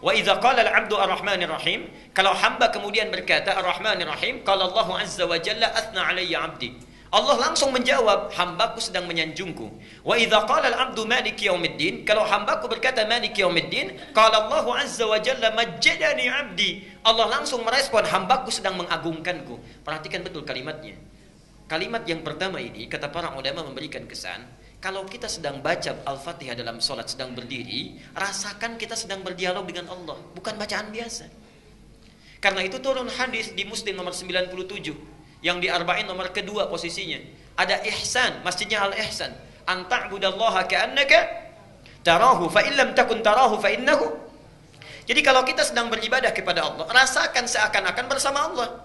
Wa idza qala al-'abdu ar-rahmanir rahim, kalau hamba kemudian berkata ar-rahmanir rahim, qala Allah azza wa jalla athna 'alayya 'abdi, Allah langsung menjawab, hambaku sedang menyanjungku. Wa idza qala al-'abdu maliki yaumiddin, kalau hambaku berkata maliki yaumiddin, qala Allah azza wa jalla majjadani 'abdi, Allah langsung merespon, hambaku sedang mengagungkanku. Perhatikan betul kalimatnya. Kalimat yang pertama ini, kata para ulama, memberikan kesan, kalau kita sedang baca Al-Fatihah dalam sholat, sedang berdiri, rasakan kita sedang berdialog dengan Allah, bukan bacaan biasa. Karena itu turun hadis di Muslim nomor 97, yang di Arba'in nomor kedua posisinya. Ada ihsan, masjidnya Al-Ihsan. An ta'budallaha ka'annaka tarahu, fa in lam takun tarahu fa innahu. Jadi kalau kita sedang beribadah kepada Allah, rasakan seakan-akan bersama Allah,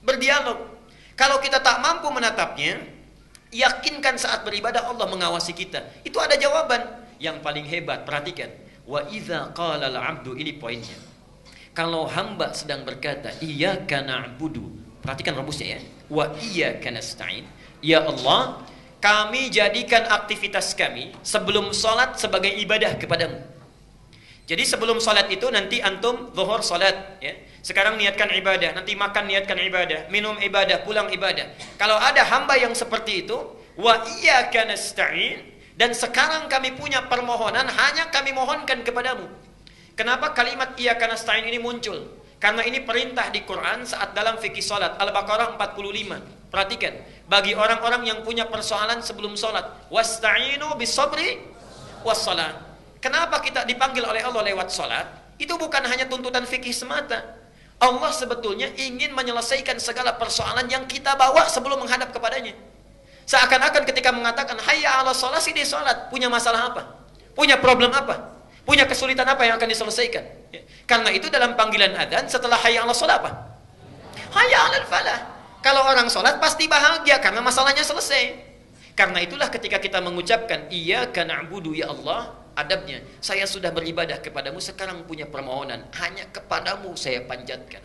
berdialog. Kalau kita tak mampu menatapnya, yakinkan saat beribadah Allah mengawasi kita. Itu ada jawaban. Yang paling hebat, perhatikan. Wa idza qala al-'abdu, ini poinnya. Kalau hamba sedang berkata iyyaka na'budu, perhatikan rumusnya ya. Wa iyyaka nasta'in. Ya Allah, kami jadikan aktivitas kami sebelum salat sebagai ibadah kepadamu. Jadi sebelum salat itu nanti antum zuhur salat ya. Sekarang niatkan ibadah, nanti makan niatkan ibadah, minum ibadah, pulang ibadah. Kalau ada hamba yang seperti itu, wa iyyaka nasta'in, dan sekarang kami punya permohonan, hanya kami mohonkan kepadamu. Kenapa kalimat iyyaka nasta'in ini muncul? Karena ini perintah di Quran saat dalam fikih salat, Al-Baqarah 45. Perhatikan, bagi orang-orang yang punya persoalan sebelum salat, wasta'inu bis-sabri was-salat. Kenapa kita dipanggil oleh Allah lewat salat? Itu bukan hanya tuntutan fikih semata. Allah sebetulnya ingin menyelesaikan segala persoalan yang kita bawa sebelum menghadap kepadanya. Seakan-akan ketika mengatakan hayya 'ala shalah, si dia salat, punya masalah apa? Punya problem apa? Punya kesulitan apa yang akan diselesaikan? Ya. Karena itu dalam panggilan adzan setelah hayya 'ala shalah apa? Hayya 'alal falah. Kalau orang salat pasti bahagia karena masalahnya selesai. Karena itulah ketika kita mengucapkan iyyaka na'budu ya Allah, adabnya, saya sudah beribadah kepadamu, sekarang punya permohonan, hanya kepadamu saya panjatkan.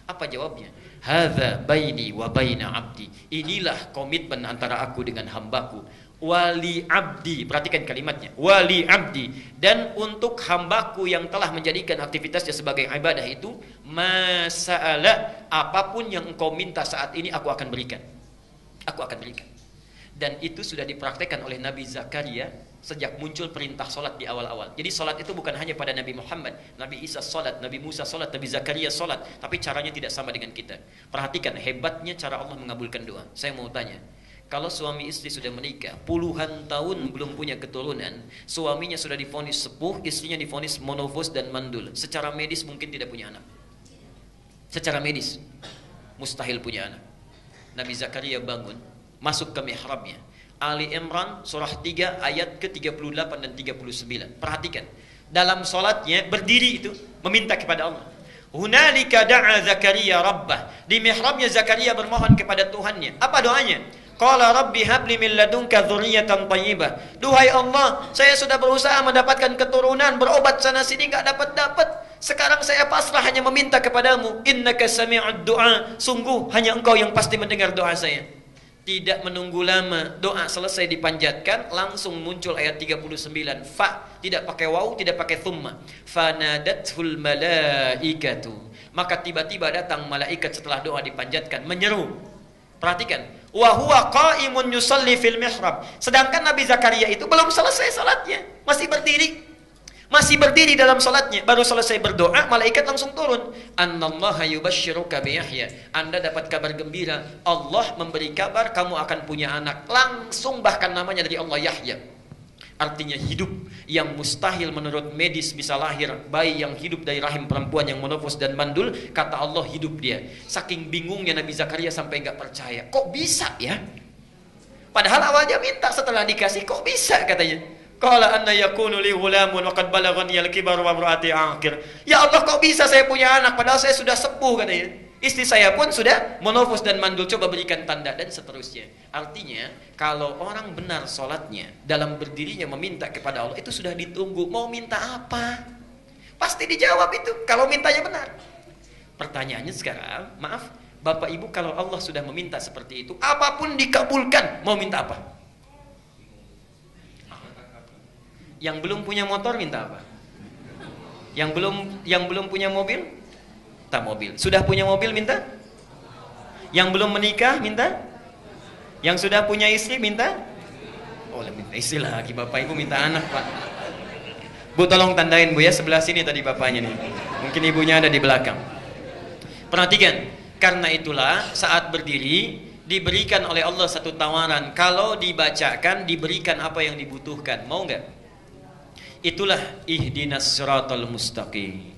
Apa jawabnya? Hadza baini wa baina 'abdi. Inilah komitmen antara aku dengan hambaku. Wali 'abdi, perhatikan kalimatnya. Wali 'abdi, dan untuk hambaku yang telah menjadikan aktivitasnya sebagai ibadah itu, masa'ala, apapun yang engkau minta saat ini aku akan berikan. Aku akan berikan. Dan itu sudah dipraktekkan oleh Nabi Zakaria sejak muncul perintah solat di awal-awal. Jadi solat itu bukan hanya pada Nabi Muhammad, Nabi Isa solat, Nabi Musa solat, Nabi Zakaria solat, tapi caranya tidak sama dengan kita. Perhatikan hebatnya cara Allah mengabulkan doa. Saya mau tanya, kalau suami istri sudah menikah puluhan tahun belum punya keturunan, suaminya sudah divonis sepuh, istrinya divonis monofos dan mandul, secara medis mungkin tidak punya anak. Secara medis mustahil punya anak. Nabi Zakaria bangun, masuk ke mihrabnya. Ali Imran surah 3 ayat ke-38 dan 39. Perhatikan. Dalam solatnya berdiri itu meminta kepada Allah. Hunalika da'a Zakaria rabbah. Di mihrabnya Zakaria bermohon kepada Tuhannya. Apa doanya? Qala rabbi habli min ladunka dzurriyyatan thayyibah. Duhai Allah, saya sudah berusaha mendapatkan keturunan, berobat sana sini enggak dapat-dapat. Sekarang saya pasrah hanya meminta kepadamu. Innaka sami'ud du'a. Sungguh hanya engkau yang pasti mendengar doa saya. Tidak menunggu lama, doa selesai dipanjatkan, langsung muncul ayat 39. Fa, tidak pakai waw, tidak pakai thumma. Fanadathul malaikatu. Maka tiba-tiba datang malaikat setelah doa dipanjatkan, menyeru. Perhatikan. Wa huwa qa'imun yusalli fil mihrab. Sedangkan Nabi Zakaria itu belum selesai salatnya, masih berdiri. Masih berdiri dalam salatnya, baru selesai berdoa, malaikat langsung turun. Annallaha yubashshiruka bi Yahya. Anda dapat kabar gembira, Allah memberi kabar kamu akan punya anak. Langsung bahkan namanya dari Allah Yahya. Artinya hidup yang mustahil menurut medis bisa lahir. Bayi yang hidup dari rahim perempuan yang monofos dan mandul, kata Allah hidup dia. Saking bingungnya Nabi Zakaria sampai enggak percaya. Kok bisa ya? Padahal awalnya minta, setelah dikasih kok bisa katanya. Qala anna yakunu li ghulamun wa qad balaghani al-kibar wa imraati aqir. Ya Allah, kok bisa saya punya anak padahal saya sudah sepuh katanya. Istri saya pun sudah monofos dan mandul, coba berikan tanda dan seterusnya. Artinya kalau orang benar sholatnya, dalam berdirinya meminta kepada Allah, itu sudah ditunggu. Mau minta apa? Pasti dijawab itu kalau mintanya benar. Pertanyaannya sekarang, maaf Bapak Ibu, kalau Allah sudah meminta seperti itu, apapun dikabulkan, mau minta apa? Yang belum punya motor minta apa? Yang belum punya mobil? Minta mobil. Sudah punya mobil minta? Yang belum menikah minta? Yang sudah punya istri minta? Oh, minta istri lagi. Bapak Ibu minta anak, Pak. Bu, tolong tandain Bu ya, sebelah sini tadi bapaknya nih. Mungkin ibunya ada di belakang. Perhatikan, karena itulah saat berdiri diberikan oleh Allah satu tawaran. Kalau dibacakan, diberikan apa yang dibutuhkan. Mau nggak? Itulah ihdinas siratal mustaqim.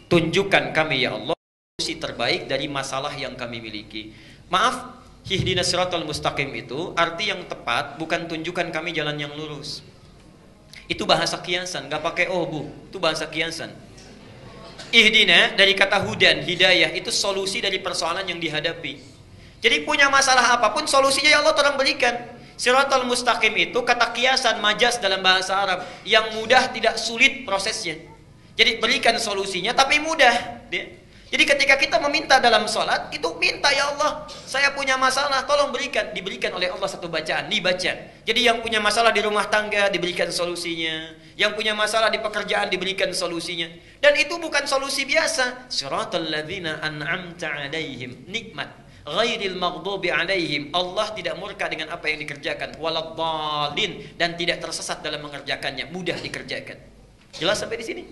Tunjukkan kami ya Allah solusi terbaik dari masalah yang kami miliki. Maaf, ihdinas siratal mustaqim itu arti yang tepat bukan tunjukkan kami jalan yang lurus. Itu bahasa kiasan, nggak pakai oh Bu, itu bahasa kiasan. Ihdina dari kata hudan, hidayah, itu solusi dari persoalan yang dihadapi. Jadi punya masalah apapun, solusinya ya Allah tolong berikan. Siratal mustaqim itu kata kiasan, majas dalam bahasa Arab, yang mudah tidak sulit prosesnya. Jadi berikan solusinya tapi mudah. Jadi ketika kita meminta dalam sholat, itu minta ya Allah, saya punya masalah, tolong berikan. Diberikan oleh Allah satu bacaan, dibaca. Jadi yang punya masalah di rumah tangga, diberikan solusinya. Yang punya masalah di pekerjaan, diberikan solusinya. Dan itu bukan solusi biasa. Siratal ladzina an'amta alaihim, nikmat. Ghairil maghdubi alaihim, Allah tidak murka dengan apa yang dikerjakan. Waladhdallin, dan tidak tersesat dalam mengerjakannya, mudah dikerjakan. Jelas sampai di sini?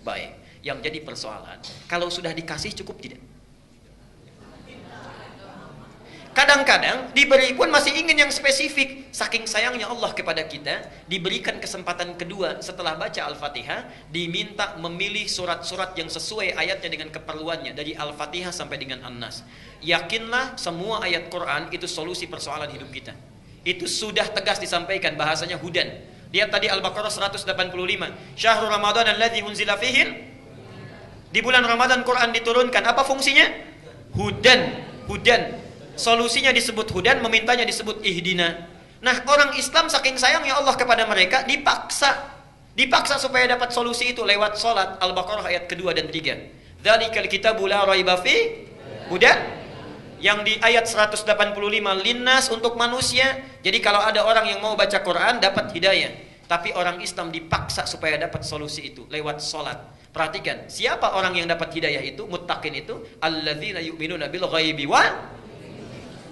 Baik, yang jadi persoalan, kalau sudah dikasih cukup tidak? Kadang-kadang diberi pun masih ingin yang spesifik. Saking sayangnya Allah kepada kita, diberikan kesempatan kedua setelah baca Al-Fatihah, diminta memilih surat-surat yang sesuai ayatnya dengan keperluannya, dari Al-Fatihah sampai dengan An-Nas. Yakinlah semua ayat Quran itu solusi persoalan hidup kita. Itu sudah tegas disampaikan, bahasanya hudan. Lihat tadi Al-Baqarah 185. Syahrul Ramadan alladzi unzila fihi. Di bulan Ramadan Quran diturunkan. Apa fungsinya? Hudan. Hudan. Solusinya disebut hudan, memintanya disebut ihdina. Nah, orang Islam saking sayangnya Allah kepada mereka, dipaksa supaya dapat solusi itu lewat salat. Al-Baqarah ayat kedua dan 3. Dzalikal kitabu la raiba fi hudan. Yang di ayat 185 linnas, untuk manusia. Jadi kalau ada orang yang mau baca Quran dapat hidayah, tapi orang Islam dipaksa supaya dapat solusi itu lewat salat. Perhatikan, siapa orang yang dapat hidayah itu? Muttaqin itu alladzina yu'minuna bil ghaibi wa.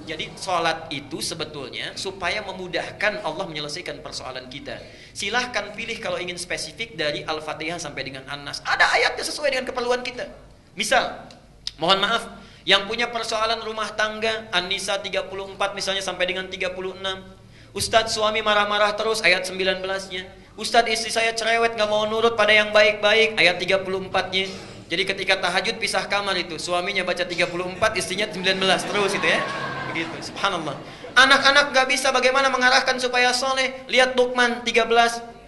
Jadi salat itu sebetulnya supaya memudahkan Allah menyelesaikan persoalan kita. Silahkan pilih kalau ingin spesifik dari Al-Fatihah sampai dengan An-Nas. Ada ayatnya sesuai dengan keperluan kita. Misal, mohon maaf, yang punya persoalan rumah tangga, An-Nisa 34 misalnya sampai dengan 36. Ustadz suami marah-marah terus, ayat 19-nya. Ustadz istri saya cerewet, gak mau nurut pada yang baik-baik, ayat 34-nya. Jadi ketika tahajud pisah kamar itu, suaminya baca 34, istrinya 19 terus itu ya. Begitu, subhanallah. Anak-anak gak bisa bagaimana mengarahkan supaya soleh. Lihat Luqman 13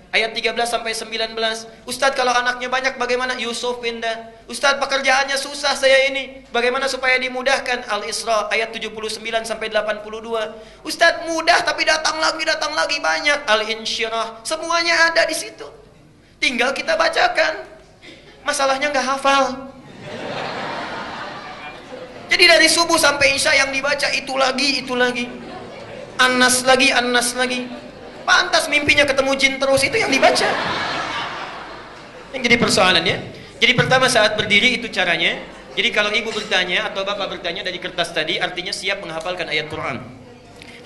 ayat 13 sampai 19. Ustadz kalau anaknya banyak bagaimana? Yusuf pindah. Ustadz pekerjaannya susah saya ini, bagaimana supaya dimudahkan? Al-Isra ayat 79 sampai 82. Ustadz mudah tapi datang lagi banyak. Al-Insyirah, semuanya ada di situ. Tinggal kita bacakan. Masalahnya nggak hafal. Jadi dari subuh sampai isya yang dibaca itu lagi. An-Nas lagi. Pantas mimpinya ketemu jin terus, itu yang dibaca. Yang jadi persoalannya. Jadi pertama saat berdiri itu caranya. Jadi kalau ibu bertanya atau bapak bertanya dari kertas tadi, artinya siap menghafalkan ayat Quran.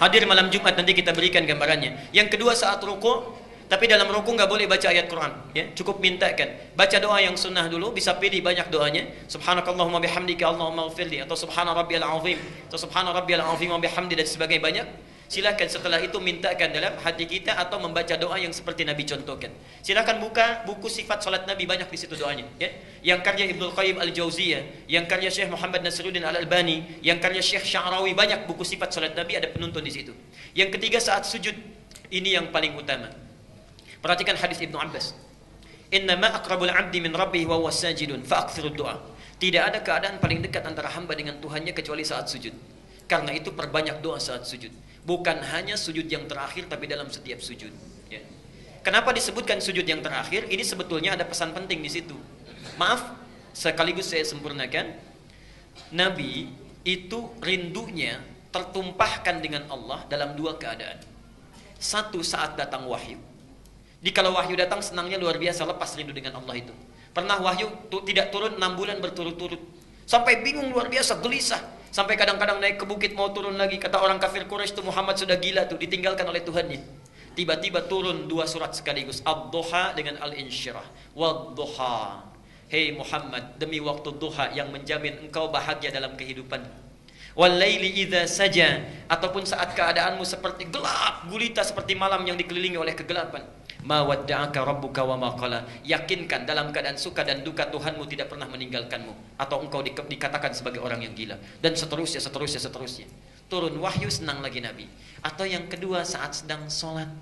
Hadir malam Jumat nanti kita berikan gambarannya. Yang kedua saat ruku. Tapi dalam ruku nggak boleh baca ayat Quran, ya. Cukup mintakan. Baca doa yang sunnah dulu, bisa pilih banyak doanya. Subhanakallahumma bihamdika Allahumma ighfirli, atau subhana rabbiyal azim, atau subhana rabbiyal azim wa bihamdi, dan sebagainya banyak. Silakan setelah itu mintakan dalam hati kita atau membaca doa yang seperti Nabi contohkan. Silakan buka buku sifat salat Nabi, banyak di situ doanya, ya. Yang karya Ibnu Qayyim Al-Jauziyah, yang karya Syekh Muhammad Nasiruddin Al-Albani, yang karya Syekh Sya'rawi, banyak buku sifat salat Nabi, ada penuntun di situ. Yang ketiga saat sujud, ini yang paling utama. Perhatikan hadis Ibnu Abbas. Innama aqrabul 'abdi min rabbih wa huwa sajidun fa'aktsirud du'a. Tidak ada keadaan paling dekat antara hamba dengan Tuhannya kecuali saat sujud. Karena itu perbanyak doa saat sujud. Bukan hanya sujud yang terakhir, tapi dalam setiap sujud. Ya. Kenapa disebutkan sujud yang terakhir? Ini sebetulnya ada pesan penting di situ. Maaf, sekaligus saya sempurnakan. Nabi itu rindunya tertumpahkan dengan Allah dalam dua keadaan. Satu, saat datang wahyu. Di kalau wahyu datang senangnya luar biasa, lepas rindu dengan Allah itu. Pernah wahyu tidak turun 6 bulan berturut-turut. Sampai bingung luar biasa, gelisah. Sampai kadang-kadang naik ke bukit mau turun lagi. Kata orang kafir Quraisy itu Muhammad sudah gila tuh, ditinggalkan oleh Tuhannya. Tiba-tiba turun 2 surat sekaligus, Ad-Duha dengan Al-Insyirah. Wad-Duha. Hei Muhammad, demi waktu duha yang menjamin engkau bahagia dalam kehidupan. Wal-laili idza saja, ataupun saat keadaanmu seperti gelap gulita seperti malam yang dikelilingi oleh kegelapan. Ma wadda'aka rabbuka wa ma qala. Yakinkan dalam keadaan suka dan duka Tuhanmu tidak pernah meninggalkanmu, atau engkau dikatakan sebagai orang yang gila, dan seterusnya. Turun wahyu, senang lagi Nabi. Atau yang kedua, saat sedang sholat.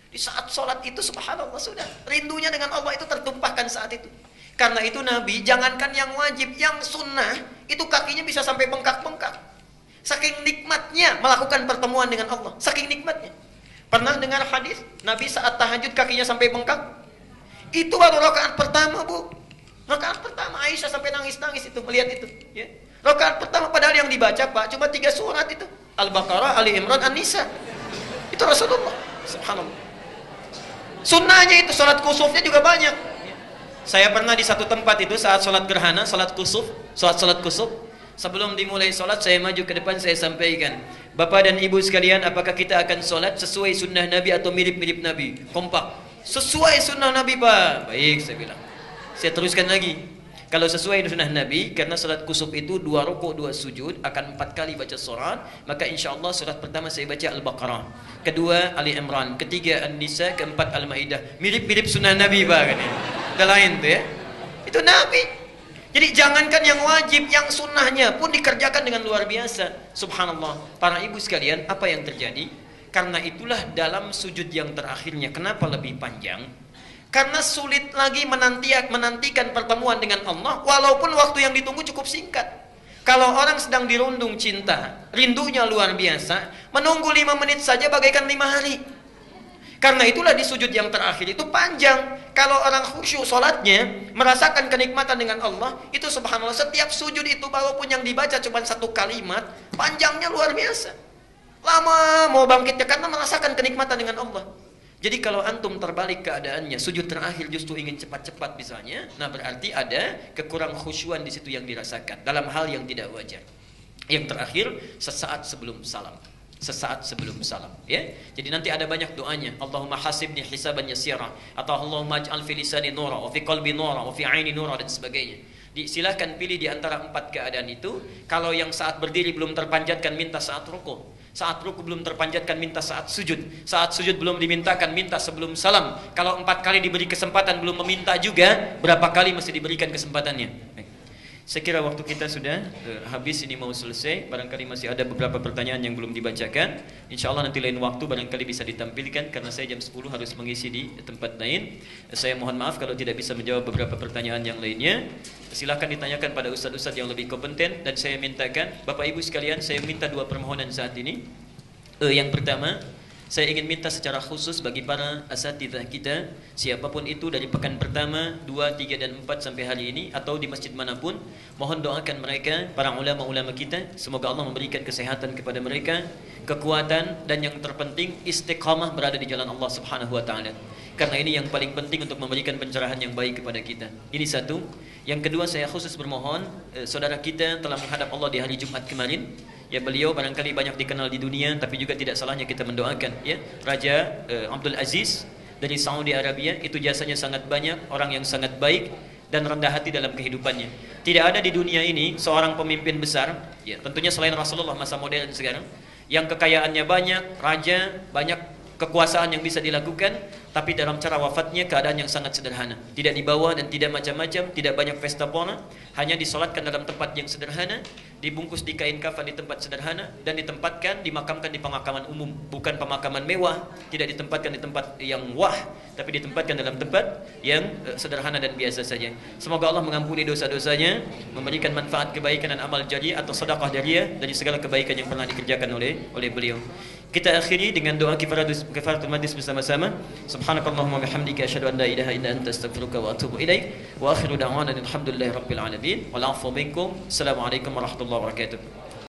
Di saat sholat itu subhanallah sudah rindunya dengan Allah itu tertumpahkan saat itu. Karena itu Nabi jangankan yang wajib, yang sunnah itu kakinya bisa sampai bengkak-bengkak. Saking nikmatnya melakukan pertemuan dengan Allah, saking nikmatnya. Pernah dengar hadis Nabi saat tahajud kakinya sampai bengkak? Itu baru rakaat pertama, Bu. Rakaat pertama Aisyah sampai nangis-nangis itu melihat itu, ya. Rakaat pertama padahal yang dibaca, Pak, cuma 3 surat itu. Al-Baqarah, Ali Imran, An-Nisa. Itu Rasulullah. Subhanallah. Sunnahnya itu salat kusufnya juga banyak. Saya pernah di satu tempat itu saat salat gerhana, salat kusuf. Sebelum dimulai salat saya maju ke depan, saya sampaikan, Bapak dan Ibu sekalian, apakah kita akan salat sesuai sunnah Nabi atau mirip-mirip Nabi? Kompak. Sesuai sunnah Nabi, Pak. Baik, saya bilang. Saya teruskan lagi. Kalau sesuai sunnah Nabi, karena salat kusuf itu 2 rukuk 2 sujud, akan 4 kali baca surat, maka insyaAllah surat pertama saya baca Al-Baqarah, kedua Ali Imran, ketiga An-Nisa, keempat Al-Maidah. Mirip-mirip sunnah Nabi, Pak. Kan, ya? Ada lain tuh ya. Itu Nabi. Jadi jangankan yang wajib, yang sunnahnya pun dikerjakan dengan luar biasa. Subhanallah. Para ibu sekalian, apa yang terjadi? Karena itulah dalam sujud yang terakhirnya, kenapa lebih panjang? Karena sulit lagi menantikan pertemuan dengan Allah, walaupun waktu yang ditunggu cukup singkat. Kalau orang sedang dirundung cinta, rindunya luar biasa, menunggu 5 menit saja bagaikan 5 hari. Karena itulah di sujud yang terakhir itu panjang. Kalau orang khusyuk solatnya, merasakan kenikmatan dengan Allah, itu subhanallah, setiap sujud itu walaupun yang dibaca cuma 1 kalimat, panjangnya luar biasa. Lama mau bangkitnya karena merasakan kenikmatan dengan Allah. Jadi kalau antum terbalik keadaannya, sujud terakhir justru ingin cepat-cepat misalnya, nah berarti ada kekurang khusyuan di situ yang dirasakan dalam hal yang tidak wajar. Yang terakhir, sesaat sebelum salam. Ya. Jadi nanti ada banyak doanya. Allahumma hasibni hisaban yasira, atau Allahumma ij'al fi lisani nura, wa fi qalbi nura, wa fi aini nura, dan sebagainya. Silahkan pilih di antara 4 keadaan itu. Kalau yang saat berdiri belum terpanjatkan, minta saat rukuk. Saat rukuk belum terpanjatkan, minta saat sujud. Saat sujud belum dimintakan, minta sebelum salam. Kalau 4 kali diberi kesempatan belum meminta juga, berapa kali mesti diberikan kesempatannya? Saya kira waktu kita sudah habis, ini mau selesai. Barangkali masih ada beberapa pertanyaan yang belum dibacakan. Insya Allah nanti lain waktu barangkali bisa ditampilkan, karena saya jam 10 harus mengisi di tempat lain. Saya mohon maaf kalau tidak bisa menjawab beberapa pertanyaan yang lainnya. Silahkan ditanyakan pada ustadz-ustadz yang lebih kompeten. Dan saya mintakan, Bapak Ibu sekalian, saya minta 2 permohonan saat ini. Yang pertama, saya ingin minta secara khusus bagi para asatidzah kita, siapapun itu dari pekan pertama, 2, 3, dan 4 sampai hari ini, atau di masjid manapun, mohon doakan mereka, para ulama-ulama kita, semoga Allah memberikan kesehatan kepada mereka, kekuatan, dan yang terpenting istiqamah berada di jalan Allah Subhanahu wa taala. Karena ini yang paling penting untuk memberikan pencerahan yang baik kepada kita. Ini satu. Yang kedua, saya khusus bermohon, saudara kita telah menghadap Allah di hari Jumat kemarin. Ya, beliau barangkali banyak dikenal di dunia, tapi juga tidak salahnya kita mendoakan, ya. Raja Abdul Aziz dari Saudi Arabia, itu jasanya sangat banyak, orang yang sangat baik dan rendah hati dalam kehidupannya. Tidak ada di dunia ini seorang pemimpin besar, ya, tentunya selain Rasulullah masa modern sekarang, yang kekayaannya banyak, raja, banyak kekuasaan yang bisa dilakukan, tapi dalam cara wafatnya keadaan yang sangat sederhana, tidak dibawa dan tidak macam-macam, tidak banyak pesta pona, hanya disolatkan dalam tempat yang sederhana, dibungkus di kain kafan di tempat sederhana, dan ditempatkan, dimakamkan di pemakaman umum, bukan pemakaman mewah, tidak ditempatkan di tempat yang wah, tapi ditempatkan dalam tempat yang sederhana dan biasa saja. Semoga Allah mengampuni dosa-dosanya, memberikan manfaat kebaikan dan amal jariah atau sedekah jariah dari segala kebaikan yang pernah dikerjakan oleh beliau. Kita akhiri dengan doa kifaratul majlis bersama-sama. Subhanakallahumma wa bihamdika asyhadu an la ilaha illa anta astaghfiruka wa atubu ilaik. Wa akhiru da'wana alhamdulillahi rabbil alamin. Wal 'afwu minkum. Assalamualaikum warahmatullahi wabarakatuh.